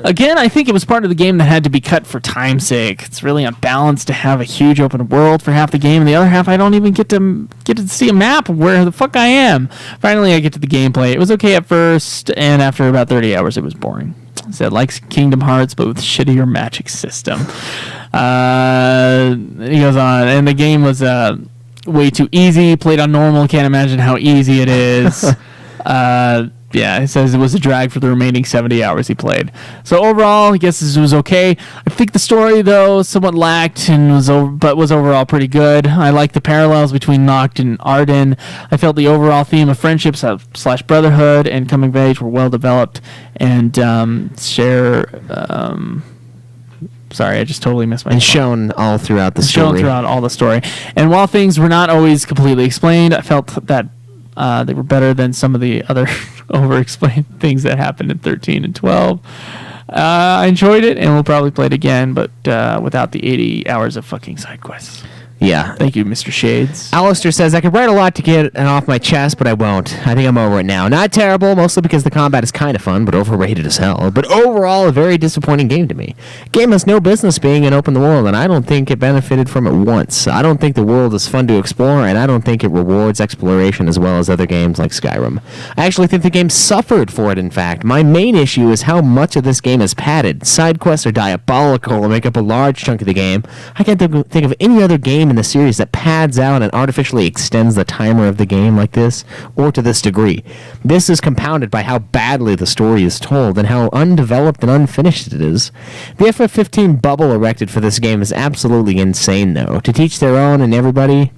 Again, I think it was part of the game that had to be cut for time's sake. It's really unbalanced to have a huge open world for half the game, and the other half I don't even get to see a map of where the fuck I am. Finally, I get to the gameplay. It was okay at first, and after about 30 hours, it was boring. Said like Kingdom Hearts, but with shittier magic system. He goes on, and the game was way too easy. Played on normal, can't imagine how easy it is. Yeah, he says it was a drag for the remaining 70 hours he played. So overall, I guess this was okay. I think the story, though, somewhat lacked and was overall pretty good. I like the parallels between Noct and Arden. I felt the overall theme of friendship / brotherhood and coming of age were well developed and sorry, I just totally missed my And shown all throughout the story. Shown throughout all the story. And while things were not always completely explained, I felt that they were better than some of the other over-explained things that happened in 13 and 12. I enjoyed it, and we'll probably play it again, but without the 80 hours of fucking side quests. Yeah. Thank you, Mr. Shades. Alistair says, I could write a lot to get it off my chest, but I won't. I think I'm over it now. Not terrible, mostly because the combat is kind of fun, but overrated as hell. But overall, a very disappointing game to me. Game has no business being an open world, and I don't think it benefited from it once. I don't think the world is fun to explore, and I don't think it rewards exploration as well as other games like Skyrim. I actually think the game suffered for it, in fact. My main issue is how much of this game is padded. Side quests are diabolical and make up a large chunk of the game. I can't think of any other game in in the series that pads out and artificially extends the timer of the game like this, or to this degree. This is compounded by how badly the story is told and how undeveloped and unfinished it is. The FF15 bubble erected for this game is absolutely insane, though. To teach their own and everybody...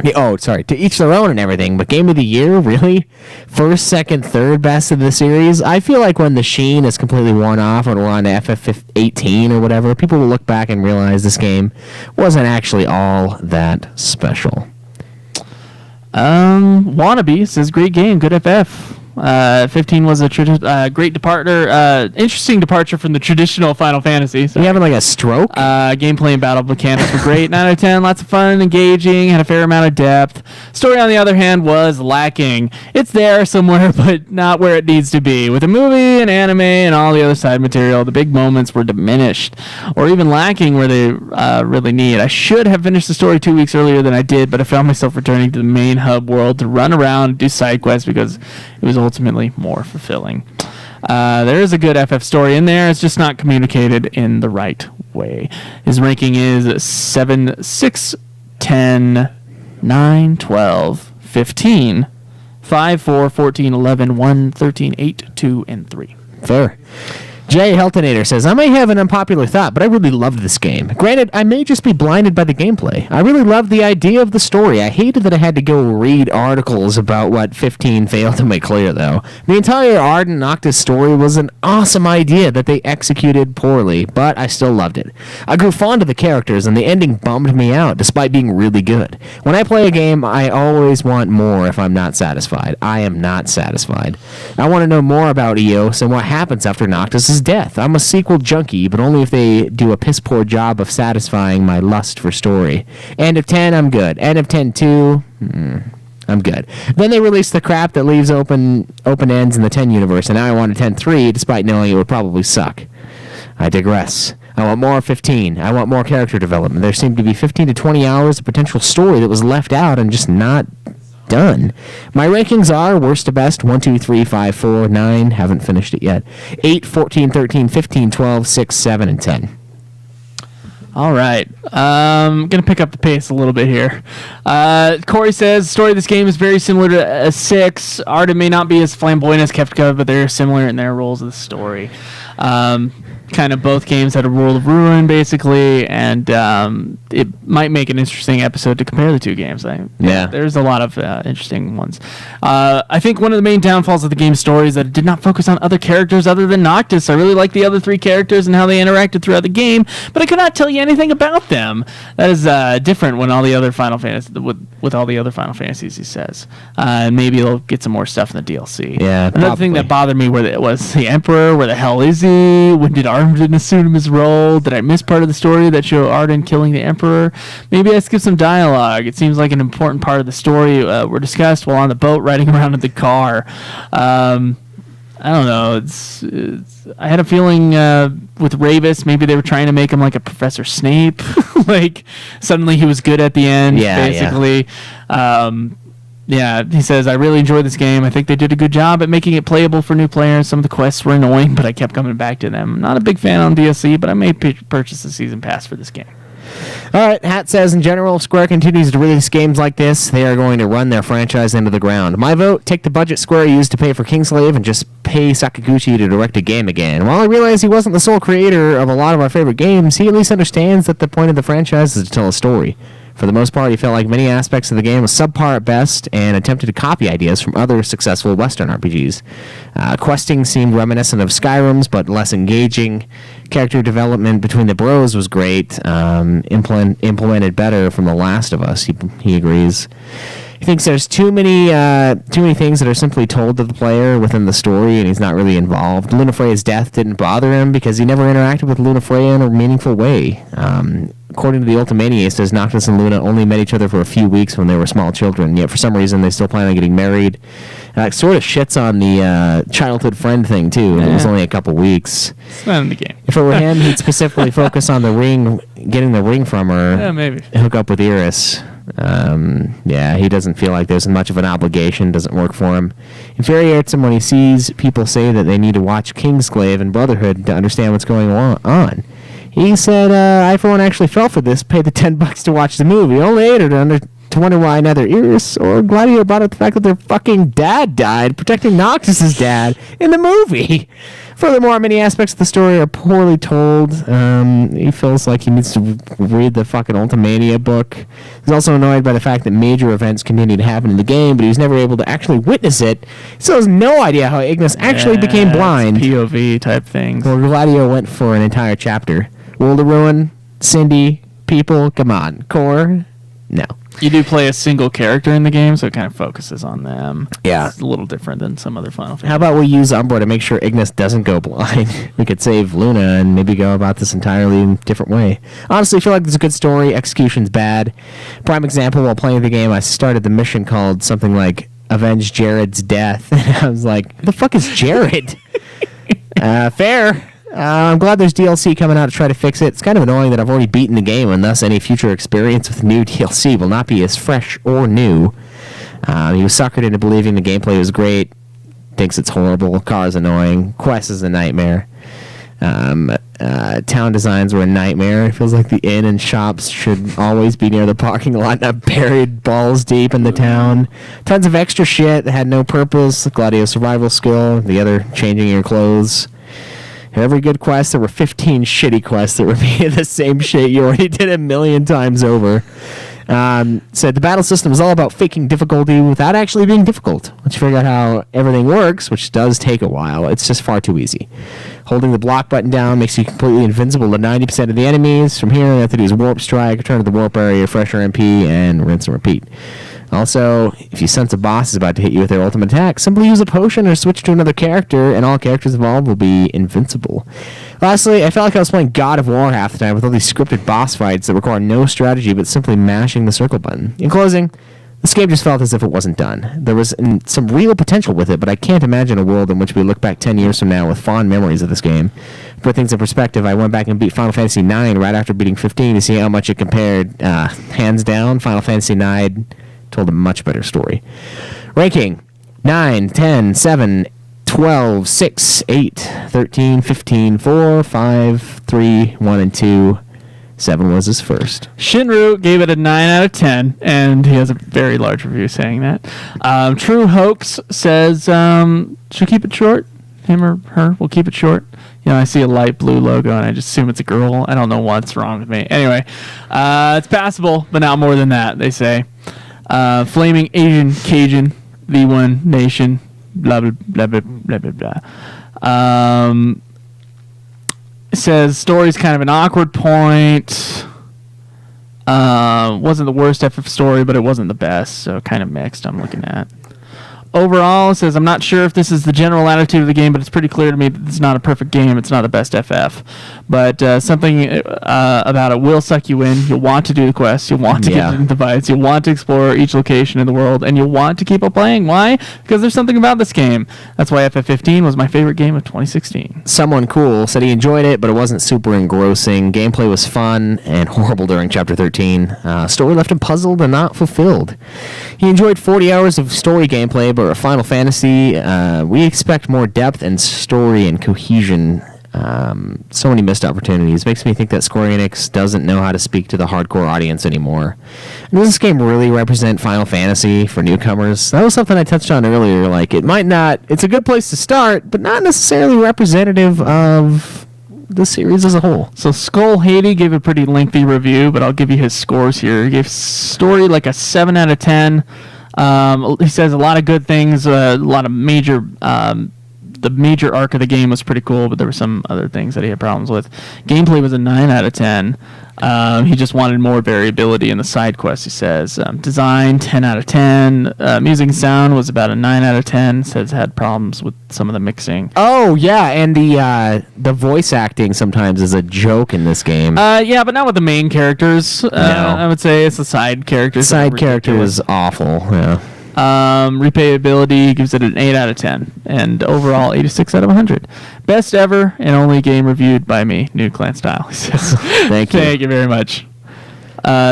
to each their own and everything, but Game of the Year, really? First, second, third best of the series? I feel like when the sheen is completely worn off and we're on to FF18 or whatever, people will look back and realize this game wasn't actually all that special. Wannabe says, great game, good FF. 15 was a great departure, interesting departure from the traditional Final Fantasy. You having like a stroke? Gameplay and battle mechanics were great. 9 out of 10, lots of fun, engaging, had a fair amount of depth. Story, on the other hand, was lacking. It's there somewhere, but not where it needs to be. With a movie, an anime, and all the other side material, the big moments were diminished, or even lacking where they really need. I should have finished the story 2 weeks earlier than I did, but I found myself returning to the main hub world to run around and do side quests because it was ultimately more fulfilling. There is a good FF story in there. It's just not communicated in the right way. His ranking is 7, 6, 10, 9, 12, 15, 5, 4, 14, 11, 1, 13, 8, 2, and 3. Fair. Jay Heltonator says, I may have an unpopular thought, but I really loved this game. Granted, I may just be blinded by the gameplay. I really loved the idea of the story. I hated that I had to go read articles about what 15 failed to make clear, though. The entire Ardent Noctis story was an awesome idea that they executed poorly, but I still loved it. I grew fond of the characters, and the ending bummed me out, despite being really good. When I play a game, I always want more if I'm not satisfied. I am not satisfied. I want to know more about Eos and what happens after Noctis' death. I'm a sequel junkie, but only if they do a piss-poor job of satisfying my lust for story. End of 10, I'm good. End of 10, 2, I'm good. Then they released the crap that leaves open ends in the 10 universe, and now I want a 10-3, despite knowing it would probably suck. I digress. I want more 15. I want more character development. There seemed to be 15 to 20 hours of potential story that was left out and just not done. My rankings are worst to best 1, 2, 3, 5, 4, 9, haven't finished it yet, 8, 14, 13, 15, 12, 6, 7, and 10. All right. I'm going to pick up the pace a little bit here. Corey says, the story of this game is very similar to 6. Arden may not be as flamboyant as Kefka, but they're similar in their roles of the story. Kind of both games had a World of Ruin, basically, and it might make an interesting episode to compare the two games. There's a lot of interesting ones. I think one of the main downfalls of the game's story is that it did not focus on other characters other than Noctis. I really like the other 3 characters and how they interacted throughout the game, but I could not tell you anything about them. That is different when all the other Final Fantasy with all the other Final Fantasies, he says. And maybe they'll get some more stuff in the DLC. Yeah, another thing that bothered me was the Emperor. Where the hell is he? When did Arden assume his role? Did I miss part of the story that showed Arden killing the Emperor? Maybe I skipped some dialogue. It seems like an important part of the story were discussed while on the boat riding around in the car. I don't know. I had a feeling with Ravis, maybe they were trying to make him like a Professor Snape. Like suddenly he was good at the end, basically. Yeah, he says, I really enjoyed this game. I think they did a good job at making it playable for new players. Some of the quests were annoying, but I kept coming back to them. I'm not a big fan on DLC, but I may purchase the season pass for this game. All right, Hat says, in general, if Square continues to release games like this, they are going to run their franchise into the ground. My vote, take the budget Square used to pay for Kingslave and just pay Sakaguchi to direct a game again. While I realize he wasn't the sole creator of a lot of our favorite games, he at least understands that the point of the franchise is to tell a story. For the most part, he felt like many aspects of the game was subpar at best and attempted to copy ideas from other successful Western RPGs. Questing seemed reminiscent of Skyrim's, but less engaging. Character development between the bros was great, implemented better from The Last of Us, he agrees. He thinks there's too many things that are simply told to the player within the story, and he's not really involved. Luna Freya's death didn't bother him because he never interacted with Luna Freya in a meaningful way. According to the Ultimania, it says Noctis and Luna only met each other for a few weeks when they were small children, yet for some reason they still plan on getting married. It sort of shits on the childhood friend thing, too. Yeah. It was only a couple weeks. It's not in the game. If it were him, he'd specifically focus on the ring, getting the ring from her. Yeah, maybe. Hook up with Iris. He doesn't feel like there's much of an obligation. Doesn't work for him. Infuriates him when he sees people say that they need to watch Kingsglaive and Brotherhood to understand what's going on. He said, I, for one, actually fell for this, paid the $10 to watch the movie. Only ate it to wonder why neither Iris or Gladio brought up the fact that their fucking dad died protecting Noxus's dad in the movie. Furthermore, many aspects of the story are poorly told. He feels like he needs to read the fucking Ultimania book. He's also annoyed by the fact that major events continue to happen in the game, but he was never able to actually witness it. He still has no idea how Ignis actually became blind. POV type things. Well, Gladio went for an entire chapter. World of Ruin, Cindy, people, come on. Core, no. You do play a single character in the game, so it kind of focuses on them. Yeah. It's a little different than some other Final Fantasy. How about we use Umbra to make sure Ignis doesn't go blind? We could save Luna and maybe go about this entirely in a different way. Honestly, I feel like it's a good story. Execution's bad. Prime example, while playing the game, I started the mission called something like Avenge Jared's Death. And I was like, who the fuck is Jared? Fair. I'm glad there's DLC coming out to try to fix it. It's kind of annoying that I've already beaten the game, and thus any future experience with new DLC will not be as fresh or new. He was suckered into believing the gameplay was great. Thinks it's horrible. Car's annoying. Quest is a nightmare. Town designs were a nightmare. It feels like the inn and shops should always be near the parking lot, not buried balls deep in the town. Tons of extra shit that had no purpose. Gladio survival skill. The other changing your clothes. Every good quest, there were 15 shitty quests that repeated the same shit you already did a million times over. Said the battle system is all about faking difficulty without actually being difficult. Once you figure out how everything works, which does take a while, it's just far too easy. Holding the block button down makes you completely invincible to 90% of the enemies. From here, you have to do is warp strike, return to the warp area, refresh your MP, and rinse and repeat. Also, if you sense a boss is about to hit you with their ultimate attack, simply use a potion or switch to another character, and all characters involved will be invincible. Lastly, I felt like I was playing God of War half the time with all these scripted boss fights that require no strategy but simply mashing the circle button. In closing, this game just felt as if it wasn't done. There was some real potential with it, but I can't imagine a world in which we look back 10 years from now with fond memories of this game. To put things in perspective, I went back and beat Final Fantasy IX right after beating 15 to see how much it compared. Hands down, Final Fantasy IX told a much better story. Ranking 9, 10, 7, 12, 6, 8, 13, 15, 4, 5, 3, 1, and 2. 7 was his first. Shinru gave it a 9 out of 10, and he has a very large review saying that. True Hoax says, should keep it short. Him or her, we'll keep it short. You know, I see a light blue logo, and I just assume it's a girl. I don't know what's wrong with me. Anyway, it's passable, but not more than that, they say. Flaming Asian Cajun, the one nation, blah, blah, blah, blah, blah, blah, blah. It says, story's kind of an awkward point. Wasn't the worst FF story, but it wasn't the best, so kind of mixed I'm looking at. Overall, it says, I'm not sure if this is the general attitude of the game, but it's pretty clear to me that it's not a perfect game. It's not the best FF. But something about it will suck you in. You'll want to do the quest. You'll want to get into the fights. You'll want to explore each location in the world. And you'll want to keep on playing. Why? Because there's something about this game. That's why FF15 was my favorite game of 2016. Someone cool said he enjoyed it, but it wasn't super engrossing. Gameplay was fun and horrible during Chapter 13. Story left him puzzled and not fulfilled. He enjoyed 40 hours of story gameplay, but a Final Fantasy, we expect more depth and story and cohesion. So many missed opportunities. Makes me think that Square Enix doesn't know how to speak to the hardcore audience anymore. And does this game really represent Final Fantasy for newcomers? That was something I touched on earlier. Like, it might not... It's a good place to start, but not necessarily representative of the series as a whole. So Skull Haiti gave a pretty lengthy review, but I'll give you his scores here. He gave story like a 7 out of 10. He says a lot of good things, a lot of major... the major arc of the game was pretty cool, but there were some other things that he had problems with. Gameplay was a 9 out of 10. He just wanted more variability in the side quests, he says. Design, 10 out of 10. Music and sound was about a 9 out of 10. Says had problems with some of the mixing. Oh, yeah, and the voice acting sometimes is a joke in this game. Yeah, but not with the main characters. No. I would say it's the side characters. Side character was awful, yeah. Replayability gives it an 8 out of 10, and overall 86 out of 100. Best ever and only game reviewed by me, New Clan Style. He says. Thank you. Thank you very much.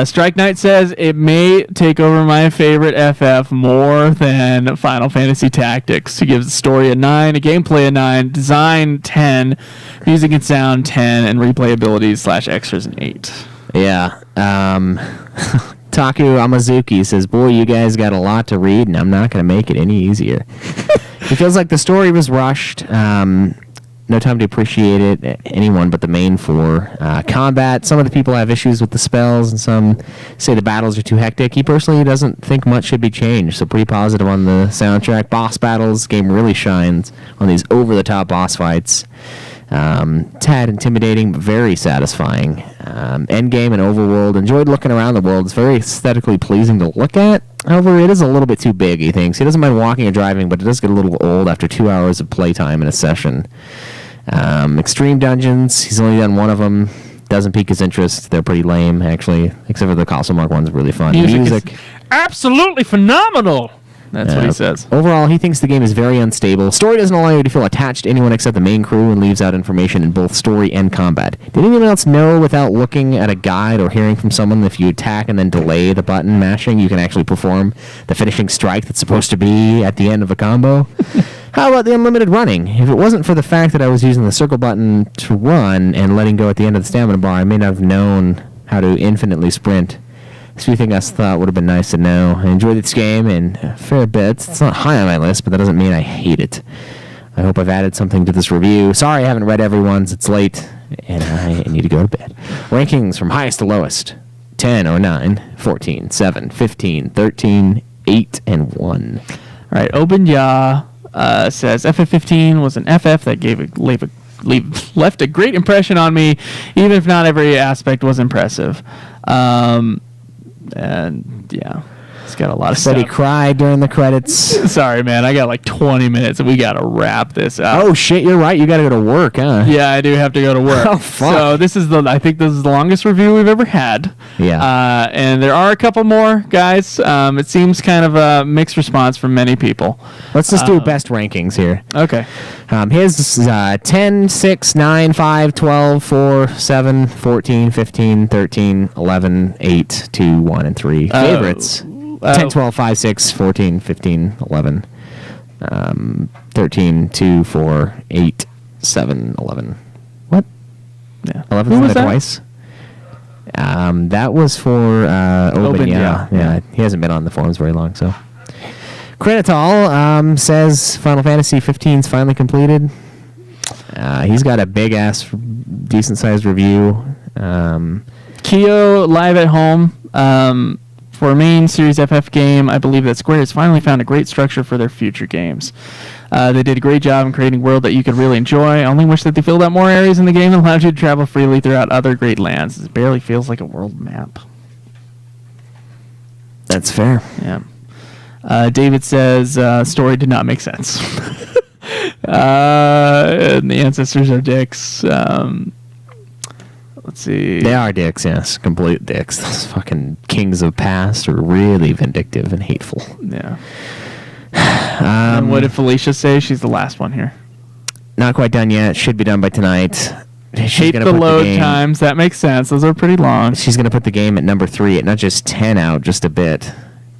Strike Knight says it may take over my favorite FF more than Final Fantasy Tactics. He gives the story a 9, a gameplay a 9, design 10, music and sound 10, and replayability / extras an 8. Yeah. Taku Amazuki says, boy, you guys got a lot to read, and I'm not going to make it any easier. It feels like the story was rushed. No time to appreciate it. Anyone but the main 4. Combat, some of the people have issues with the spells, and some say the battles are too hectic. He personally doesn't think much should be changed, so pretty positive on the soundtrack. Boss battles, game really shines on these over-the-top boss fights. Tad intimidating, but very satisfying. Endgame and overworld. Enjoyed looking around the world. It's very aesthetically pleasing to look at. However, it is a little bit too big, he thinks. He doesn't mind walking or driving, but it does get a little old after 2 hours of playtime in a session. Extreme dungeons, he's only done one of them. Doesn't pique his interest. They're pretty lame, actually, except for the Castle Mark one's really fun. Music is absolutely phenomenal. That's what he says. Overall, he thinks the game is very unstable. Story doesn't allow you to feel attached to anyone except the main crew and leaves out information in both story and combat. Did anyone else know without looking at a guide or hearing from someone if you attack and then delay the button mashing, you can actually perform the finishing strike that's supposed to be at the end of a combo? How about the unlimited running? If it wasn't for the fact that I was using the circle button to run and letting go at the end of the stamina bar, I may not have known how to infinitely sprint. This few things I thought would have been nice to know. I enjoyed this game in a fair bit. It's not high on my list, but that doesn't mean I hate it. I hope I've added something to this review. Sorry I haven't read everyone's. It's late, and I need to go to bed. Rankings from highest to lowest. 10 or 9, 14, 7, 15, 13, 8, and 1. All right, Obanya says FF15 was an FF that left a great impression on me, even if not every aspect was impressive. And yeah, it's got a lot of stuff. Said he cried during the credits. Sorry, man. I got like 20 minutes, and we got to wrap this up. Oh shit, you're right. You got to go to work, huh? Yeah, I do have to go to work. Oh fuck. So I think this is the longest review we've ever had. Yeah. And there are a couple more, guys. It seems kind of a mixed response from many people. Let's just do best rankings here. Okay. His 10, 6, 9, 5, 12, 4, 7, 14, 15, 13, 11, 8, 2, 1, and 3. Favorites. 10, 12, 5, 6, 14, 15, 11, 13, 2, 4, 8, 7, 11. What? Yeah. 11 Who was that? Twice? That was for Open. Yeah. He hasn't been on the forums very long, so. Credital says Final Fantasy 15 is finally completed. He's got a big-ass, decent-sized review. Kyo live at home. For a main Series FF game, I believe that Square has finally found a great structure for their future games. They did a great job in creating a world that you could really enjoy. I only wish that they filled out more areas in the game and allowed you to travel freely throughout other great lands. It barely feels like a world map. That's fair. Yeah. David says story did not make sense. And the ancestors are dicks. Let's see. They are dicks, yes. Complete dicks. Those fucking kings of past are really vindictive and hateful. Yeah. And what did Felicia say? She's the last one here. Not quite done yet. Should be done by tonight. Hate the load times. That makes sense. Those are pretty long. She's going to put the game at number 3 at not just 10 out, just a bit.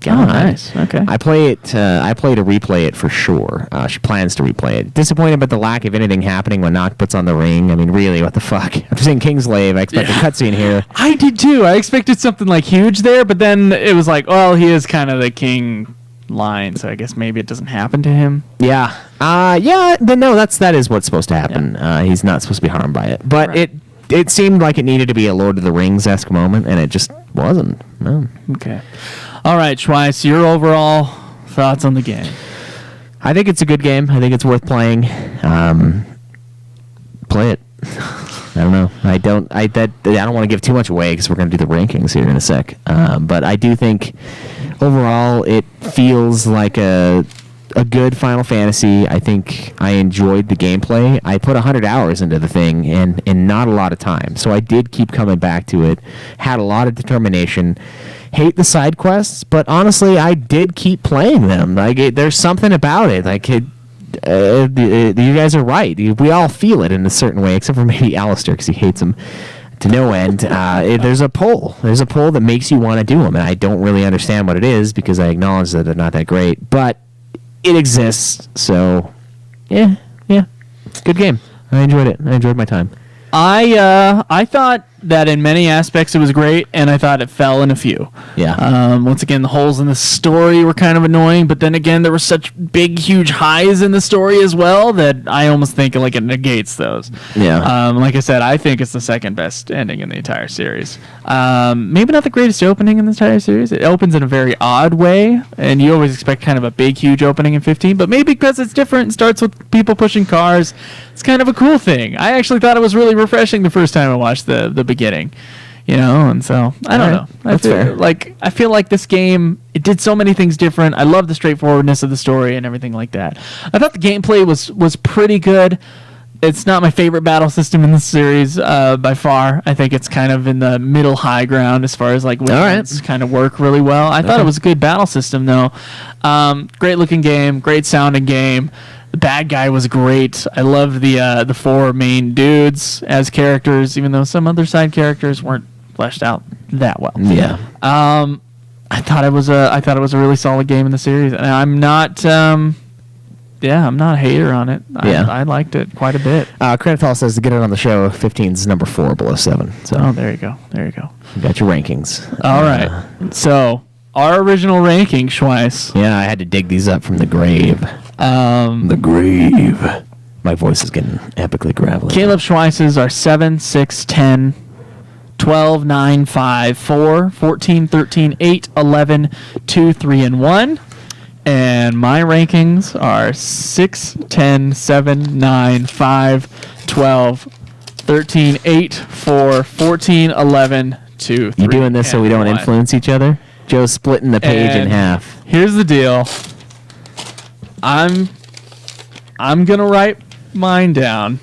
God. Oh, nice. Okay. I play to replay it for sure. She plans to replay it. Disappointed about the lack of anything happening when Noct puts on the ring. I mean, really, what the fuck? After seeing Kingslave, I expect a cutscene here. I did too. I expected something like huge there, but then it was like, well, he is kind of the king line, so I guess maybe it doesn't happen to him. Yeah. No, that is what's supposed to happen. Yeah. He's not supposed to be harmed by it. But right. It seemed like it needed to be a Lord of the Rings-esque moment, and it just wasn't. No. Okay. All right, Schweiss, your overall thoughts on the game? I think it's a good game. I think it's worth playing. Play it. I don't know. I don't want to give too much away because we're going to do the rankings here in a sec. But I do think overall it feels like a good Final Fantasy. I think I enjoyed the gameplay. I put 100 hours into the thing and not a lot of time. So I did keep coming back to it. Had a lot of determination. Hate the side quests, but honestly, I did keep playing them. Like there's something about it. Like you guys are right. We all feel it in a certain way, except for maybe Alistair because he hates them. to no end. There's a poll. There's a poll that makes you want to do them, and I don't really understand what it is because I acknowledge that they're not that great, but it exists. So, yeah, good game. I enjoyed it. I enjoyed my time. I thought that in many aspects it was great, and I thought it fell in a few. Yeah. Once again, the holes in the story were kind of annoying, but then again, there were such big, huge highs in the story as well that I almost think like it negates those. Yeah. Like I said, I think it's the second best ending in the entire series. Maybe not the greatest opening in the entire series. It opens in a very odd way, and you always expect kind of a big, huge opening in 15, but maybe because it's different and starts with people pushing cars, it's kind of a cool thing. I actually thought it was really refreshing the first time I watched the beginning, and so I don't know. That's fair. I feel like this game, it did so many things different. I love the straightforwardness of the story and everything like that. I thought the gameplay was pretty good. It's not my favorite battle system in the series by far. I think it's kind of in the middle high ground as far as like weapons kind of work really well. I thought it was a good battle system though. Great looking game, great sounding game. The bad guy was great. I loved the four main dudes as characters, even though some other side characters weren't fleshed out that well. Yeah. I thought it was a really solid game in the series, and I'm not I'm not a hater on it. I liked it quite a bit. Creditall says to get it on the show, 15's number 4 below 7. So there you go. You got your rankings. All right. So our original ranking, Schweiss. Yeah, I had to dig these up from the grave. The grave. My voice is getting epically gravelly. Caleb Schweiss's are 7, 6, 10, 12, 9, 5, 4, 14, 13, 8, 11, 2, 3, and 1. And my rankings are 6, 10, 7, 9, 5, 12, 13, 8, 4, 14, 11, 2, 3. You doing this so we don't influence each other? Joe's splitting the page in half. Here's the deal. I'm gonna write mine down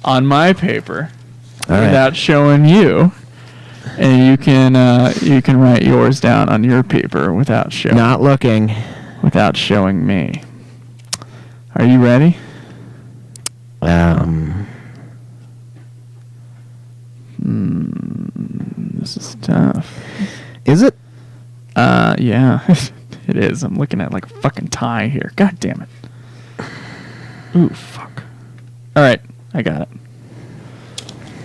on my paper without showing you, and you can write yours down on your paper without showing. Not looking. Without showing me. Are you ready? This is tough. Is it? Yeah, it is. I'm looking at like a fucking tie here. God damn it. Ooh, fuck. All right, I got it.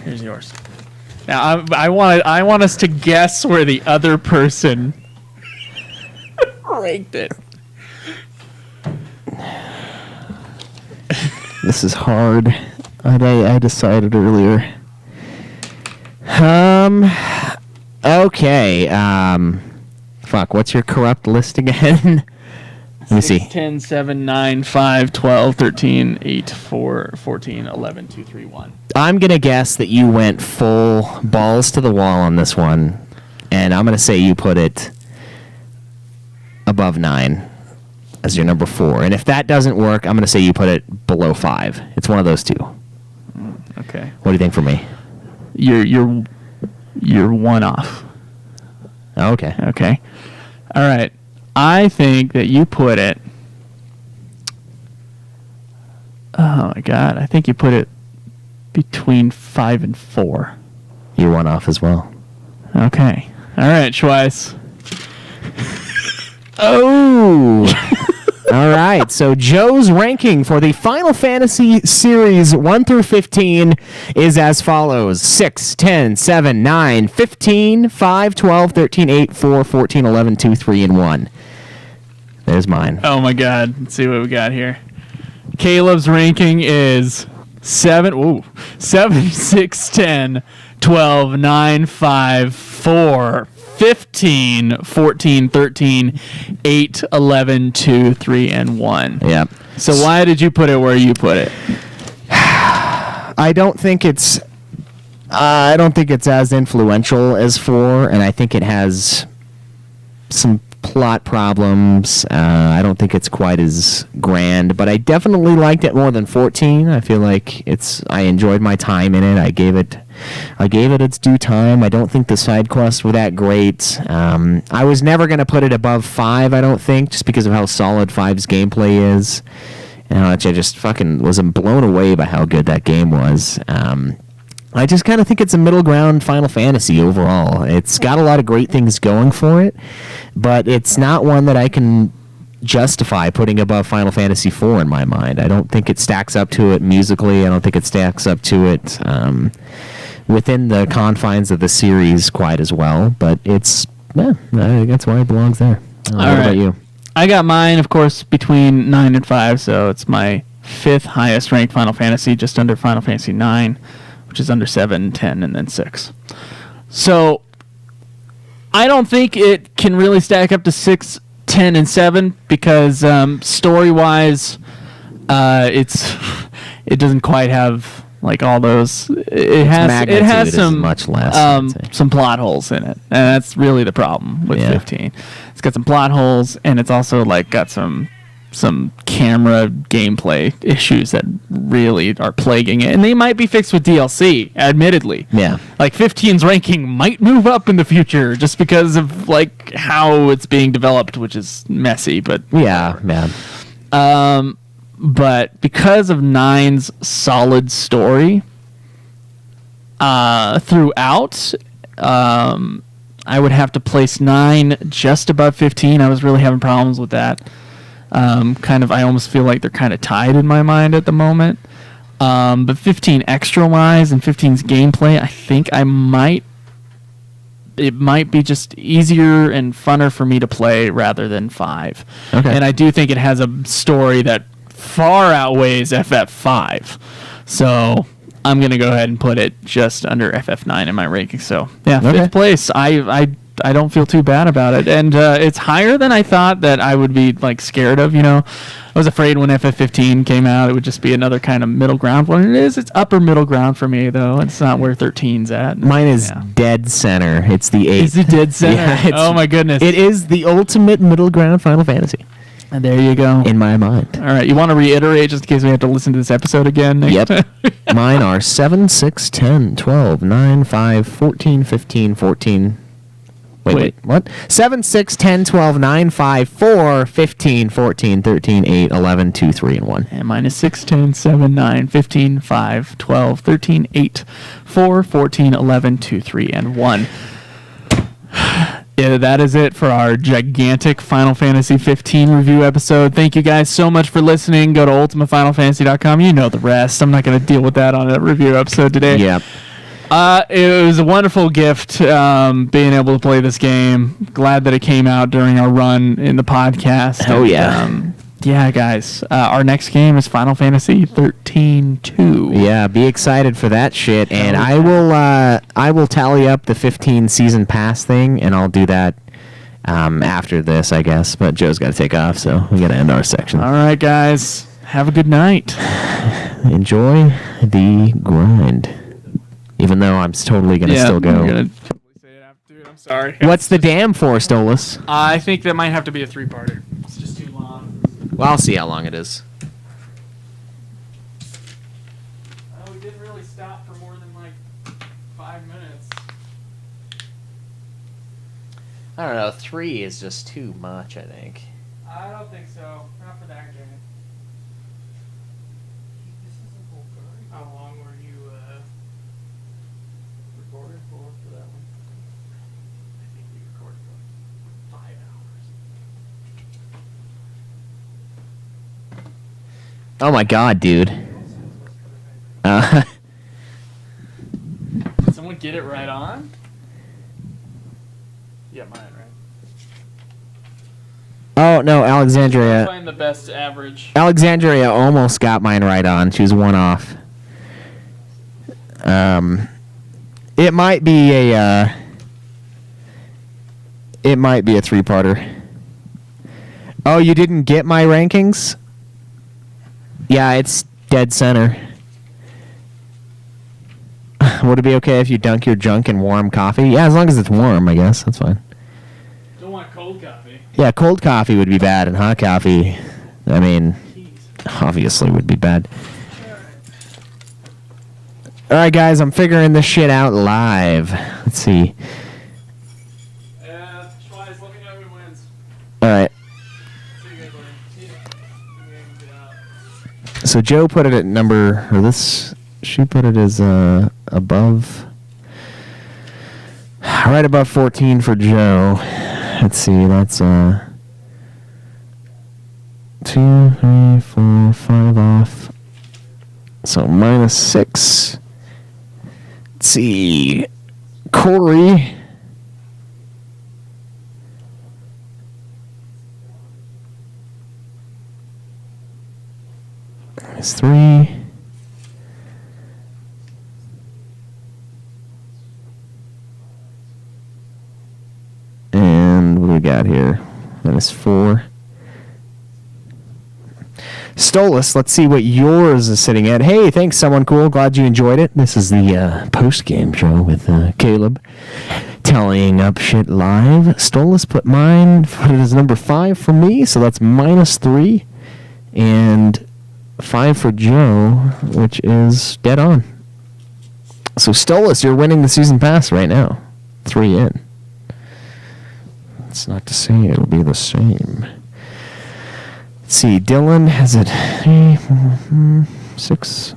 Here's yours. Now I want us to guess where the other person ranked it. This is hard. I decided earlier. Okay. Fuck, what's your corrupt list again? Let me see. 10, 7, 9, 5, 12, 13, 8, 4, 14, 11, 2, 3, 1. I'm going to guess that you went full balls to the wall on this one, and I'm going to say you put it above 9 as your number 4. And if that doesn't work, I'm going to say you put it below 5. It's one of those two. Okay. What do you think for me? You're one off. Oh, okay. Okay. All right. I think that you put it. Oh my God! I think you put it between 5 and 4. You're one off as well. Okay. All right, Schweiss. Oh. All right. So Joe's ranking for the Final Fantasy series 1 through 15 is as follows: 6, 10, 7, 9, 15, 5, 12, 13, 8, 4, 14, 11, 2, 3, and 1. There's mine. Oh my God! Let's see what we got here. Caleb's ranking is 7, 6, 10, 12, 9, 5, 4, 15, 14, 13, 8, 11, 2, 3, and 1. Yep. So why did you put it where you put it? I don't think it's as influential as 4, and I think it has some plot problems. I don't think it's quite as grand, but I definitely liked it more than 14. I feel like I enjoyed my time in it. I gave it its due time. I don't think the side quests were that great. I was never going to put it above 5, I don't think, just because of how solid 5's gameplay is. And how much I just fucking was blown away by how good that game was. I just kind of think it's a middle ground Final Fantasy overall. It's got a lot of great things going for it, but it's not one that I can justify putting above Final Fantasy IV in my mind. I don't think it stacks up to it musically. I don't think it stacks up to it within the confines of the series quite as well, but it's, I think that's why it belongs there. What about you? I got mine, of course, between 9 and 5, so it's my 5th highest ranked Final Fantasy, just under Final Fantasy 9, which is under 7, 10, and then 6. So I don't think it can really stack up to 6, 10, and 7 because story-wise, it doesn't quite have like all those. It has some much less, some plot holes in it, and that's really the problem with 15. It's got some plot holes, and it's also like got some camera gameplay issues that really are plaguing it, and they might be fixed with DLC, admittedly. Yeah, like 15's ranking might move up in the future just because of like how it's being developed, which is messy, but yeah, man. But because of 9's solid story throughout, I would have to place 9 just above 15. I was really having problems with that. I almost feel like they're kind of tied in my mind at the moment. But 15 extra-wise and 15's gameplay, I think it might be just easier and funner for me to play rather than 5. Okay. And I do think it has a story that far outweighs FF5. So I'm going to go ahead and put it just under FF9 in my ranking. So, yeah, 5th place. I don't feel too bad about it. And it's higher than I thought that I would be like scared of, I was afraid when FF15 came out it would just be another kind of middle ground one. It's upper middle ground for me though. It's not where 13's at. Mine is dead center. It's the 8th. Is it dead center? Oh my goodness. It is the ultimate middle ground Final Fantasy. And there you go. In my mind. All right, you want to reiterate just in case we have to listen to this episode again next Yep. time? Mine are 7, 6, 10, 12, 9, 5, 14, 15, 14. Wait, what? 7, 6, 10, 12, 9, 5, 4, 15, 14, 13, 8, 11, 2, 3, and 1. And mine is 6, 10, 7, 9, 15, 5, 12, 13, 8, 4, 14, 11, 2, 3, and 1. Yeah, that is it for our gigantic Final Fantasy 15 review episode. Thank you guys so much for listening. Go to ultimafinalfantasy.com. You know the rest. I'm not going to deal with that on a review episode today. Yeah. It was a wonderful gift being able to play this game. Glad that it came out during our run in the podcast. Oh, yeah. Yeah, guys. Our next game is Final Fantasy 13-2. Yeah, be excited for that shit. And I will tally up the 15 season pass thing, and I'll do that after this, I guess. But Joe's got to take off, so we got to end our section. All right, guys. Have a good night. Enjoy the grind. Even though I'm totally going to still go. I'm going to totally say it after, dude. I'm sorry. What's the dam for, Stolas? I think that might have to be a 3-parter. It's just too long. Well, I'll see how long it is. We didn't really stop for more than like 5 minutes. I don't know. 3 is just too much, I think. I don't think so. Not for that game. How long were you recorded for that one? I think we recorded for 5 hours. Oh my god, dude. Did someone get it right on? Yeah, mine, right? Oh, no, Alexandria. Find the best average. Alexandria almost got mine right on. She was one off. It might be a 3-parter. Oh, you didn't get my rankings? Yeah, it's dead center. Would it be okay if you dunk your junk in warm coffee? Yeah, as long as it's warm, I guess. That's fine. Don't want cold coffee. Yeah, cold coffee would be bad, and hot coffee, I mean, obviously would be bad. Alright, guys, I'm figuring this shit out live. Let's see. Schweiz, let me know who wins. Alright. See you guys later. So Joe put it at she put it as above. Right above 14 for Joe. Let's see, that's 2, 3, 4, 5 off. So -6. Let's see. Corey. -3. And what do we got here? -4. Stolus, let's see what yours is sitting at. Hey, thanks, someone cool. Glad you enjoyed it. This is the post-game show with Caleb tallying up shit live. Stolus put it as number 5 for me, so that's -3. And 5 for Joe, which is dead on. So Stolus, you're winning the season pass right now. 3 in. That's not to say it'll be the same. Let's see, Dylan has it 3, 4, 6.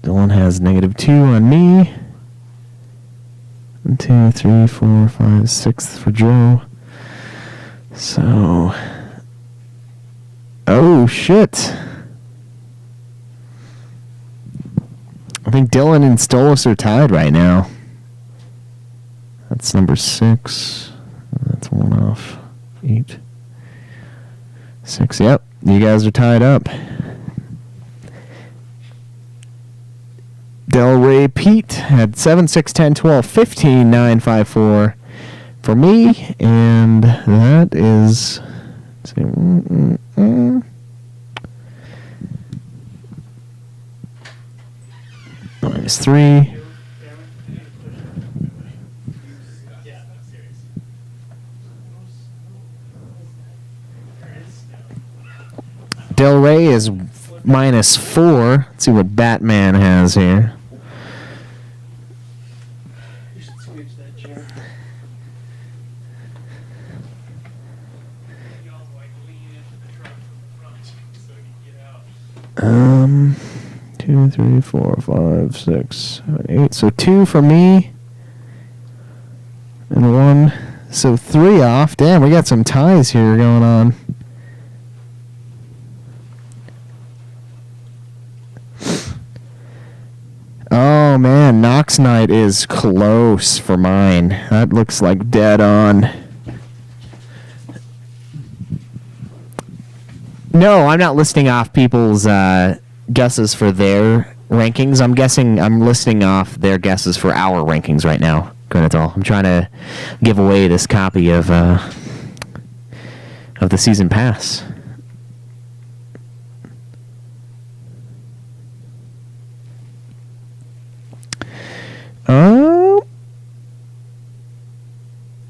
Dylan has -2 on me. 1, 2, 3, 4, 5, 6 for Joe. So, oh shit! I think Dylan and Stolas are tied right now. That's number 6. That's 1 off. 8, 6. Yep, you guys are tied up. Del Rey Pete had 7, 6, 10, 12, 15, 9, 5, 4 for me, and that is -3. Del Rey is -4. Let's see what Batman has here. Um, 2, 3, 4, 5, 6, 7, 8. So 2 for me. And 1. So 3 off. Damn, we got some ties here going on. Oh man, Knox Knight is close for mine. That looks like dead on. No, I'm not listing off people's guesses for their rankings. I'm listing off their guesses for our rankings right now. Granatol. I'm trying to give away this copy of the season pass.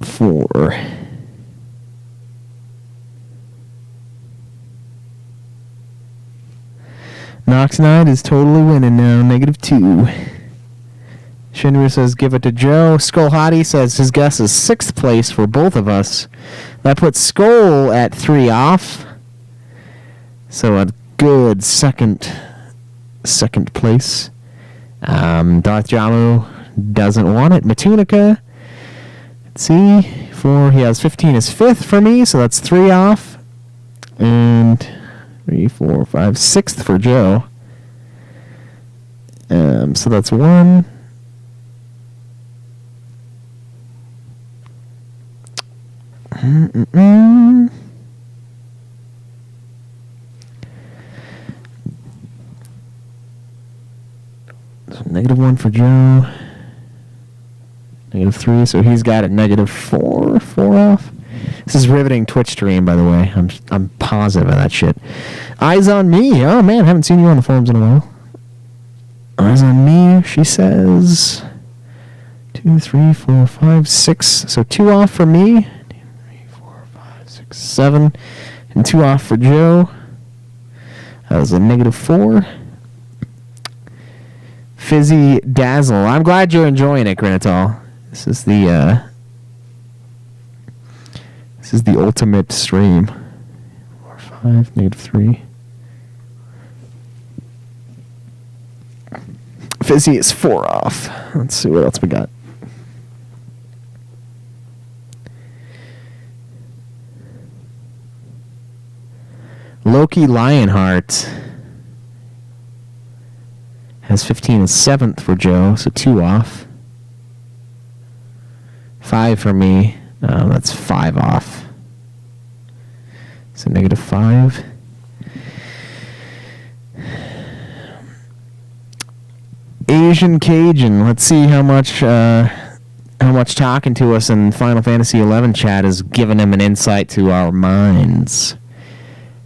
Four. Knox Knight is totally winning now. -2. Shinra says give it to Joe. Skull Hottie says his guess is 6th place for both of us. That puts Skull at 3 off. So a good second place. Darth Jamu doesn't want it. Matunica. Let's see. 4. He has 15 as 5th for me, so that's 3 off. And 3, 4, 5, 6th for Joe. So that's 1. So -1 for Joe. -3, so he's got it -4. 4 off. This is riveting Twitch stream, by the way. I'm positive of that shit. Eyes on me. Oh man, haven't seen you on the forums in a while. Eyes on me. She says 2, 3, 4, 5, 6. So 2 off for me. 2, 3, 4, 5, 6, 7, and 2 off for Joe. That was a -4. Fizzy Dazzle. I'm glad you're enjoying it, Granitol. This is the ultimate stream. 4, 5, -3. Fizzy is 4 off. Let's see what else we got. Loki Lionheart has 15 and 7th for Joe, so 2 off. 5 for me. That's 5 off. So -5. Asian Cajun. Let's see how much talking to us in Final Fantasy XI chat has given him an insight to our minds.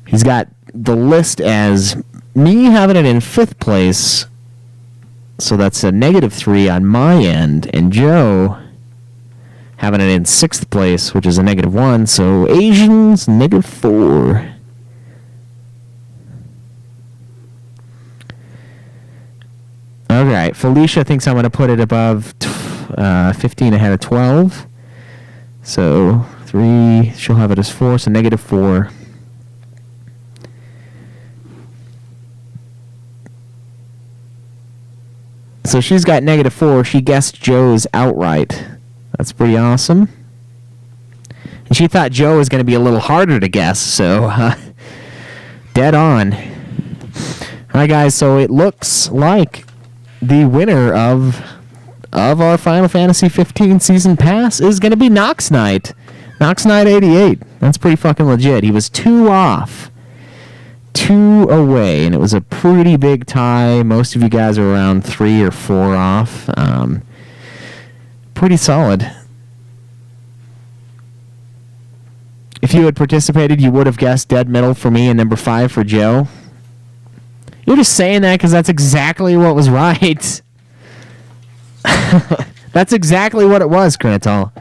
He's got the list as me having it in 5th place, so that's a -3 on my end, and Joe having it in 6th place, which is a -1, so Asians, -4. Alright, Felicia thinks I'm going to put it above 15 ahead of 12. So 3, she'll have it as 4, so -4. So she's got -4. She guessed Joe's outright. That's pretty awesome. And she thought Joe was going to be a little harder to guess, so dead on. Alright guys, so it looks like the winner of our Final Fantasy 15 Season Pass is going to be Nox Knight. Nox Knight 88. That's pretty fucking legit. He was 2 off. 2 away, and it was a pretty big tie. Most of you guys are around 3 or 4 off. Pretty solid. If you had participated, you would have guessed dead middle for me and number 5 for Joe. You're just saying that because that's exactly what was right. That's exactly what it was, Granitol.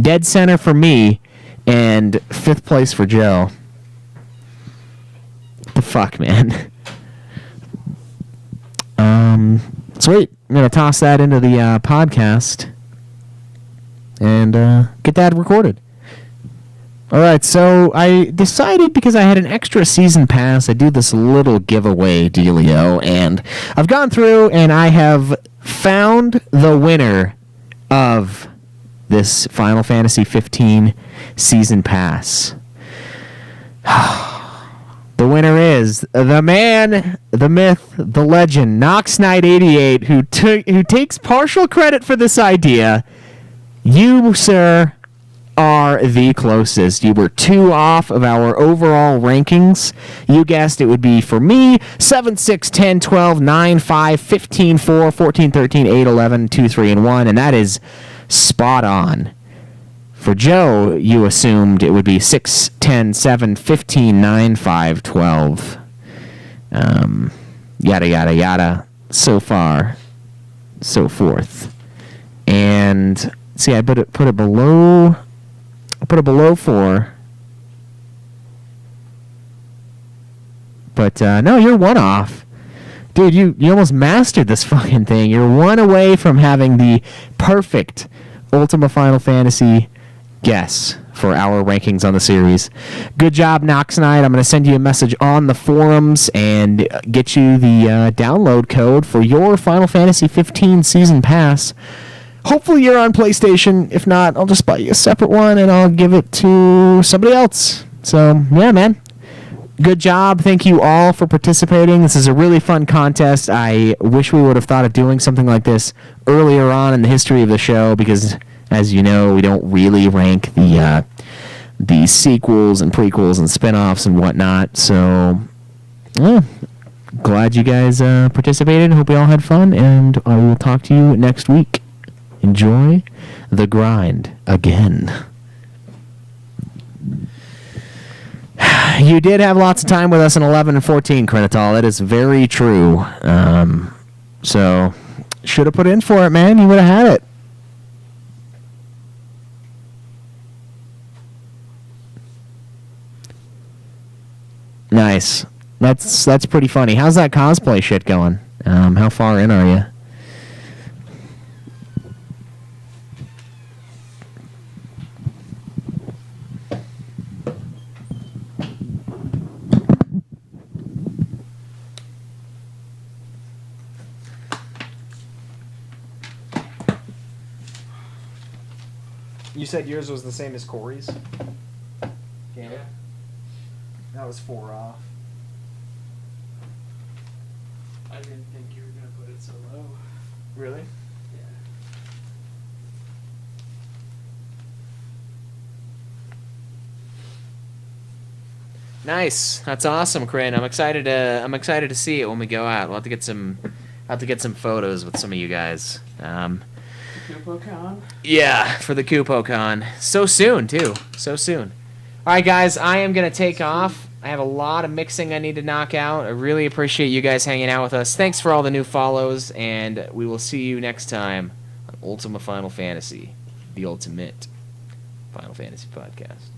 Dead center for me and 5th place for Joe. What the fuck, man? Sweet. I'm going to toss that into the podcast and get that recorded. Alright, so I decided, because I had an extra season pass, I do this little giveaway dealio, and I've gone through and I have found the winner of this Final Fantasy 15 season pass. The winner is the man, the myth, the legend, Nox Knight 88, who takes partial credit for this idea. You, sir, are the closest. You were 2 off of our overall rankings. You guessed it would be, for me, 7, 6, 10, 12, 9, 5, 15, 4, 14, 13, 8, 11, 2, 3, and 1, and that is spot on. For Joe, you assumed it would be 6, 10, 7, 15, 9, 5, 12. Yada, yada, yada. So far, so forth. And, see, I put it below... I put it below 4. But, no, you're 1 off. Dude, you almost mastered this fucking thing. You're 1 away from having the perfect Ultima Final Fantasy guess for our rankings on the series. Good job, Nox Knight. I'm going to send you a message on the forums and get you the download code for your Final Fantasy 15 Season Pass. Hopefully you're on PlayStation. If not, I'll just buy you a separate one and I'll give it to somebody else. So, yeah, man. Good job. Thank you all for participating. This is a really fun contest. I wish we would have thought of doing something like this earlier on in the history of the show because, as you know, we don't really rank the sequels and prequels and spin-offs and whatnot. So, yeah. Glad you guys participated. Hope you all had fun, and I will talk to you next week. Enjoy the grind again. You did have lots of time with us in 11 and 14, Crenitol. That is very true. So, should have put in for it, man. You would have had it. Nice. That's pretty funny. How's that cosplay shit going? How far in are you? You said yours was the same as Corey's? Yeah. That was 4 off. I didn't think you were going to put it so low. Really? Yeah. Nice. That's awesome, Corinne. I'm excited to see it when we go out. We'll have to get some photos with some of you guys. CupoCon? Yeah, for the CupoCon. So soon, too. So soon. All right, guys, I am going to take off. I have a lot of mixing I need to knock out. I really appreciate you guys hanging out with us. Thanks for all the new follows, and we will see you next time on Ultima Final Fantasy, the ultimate Final Fantasy podcast.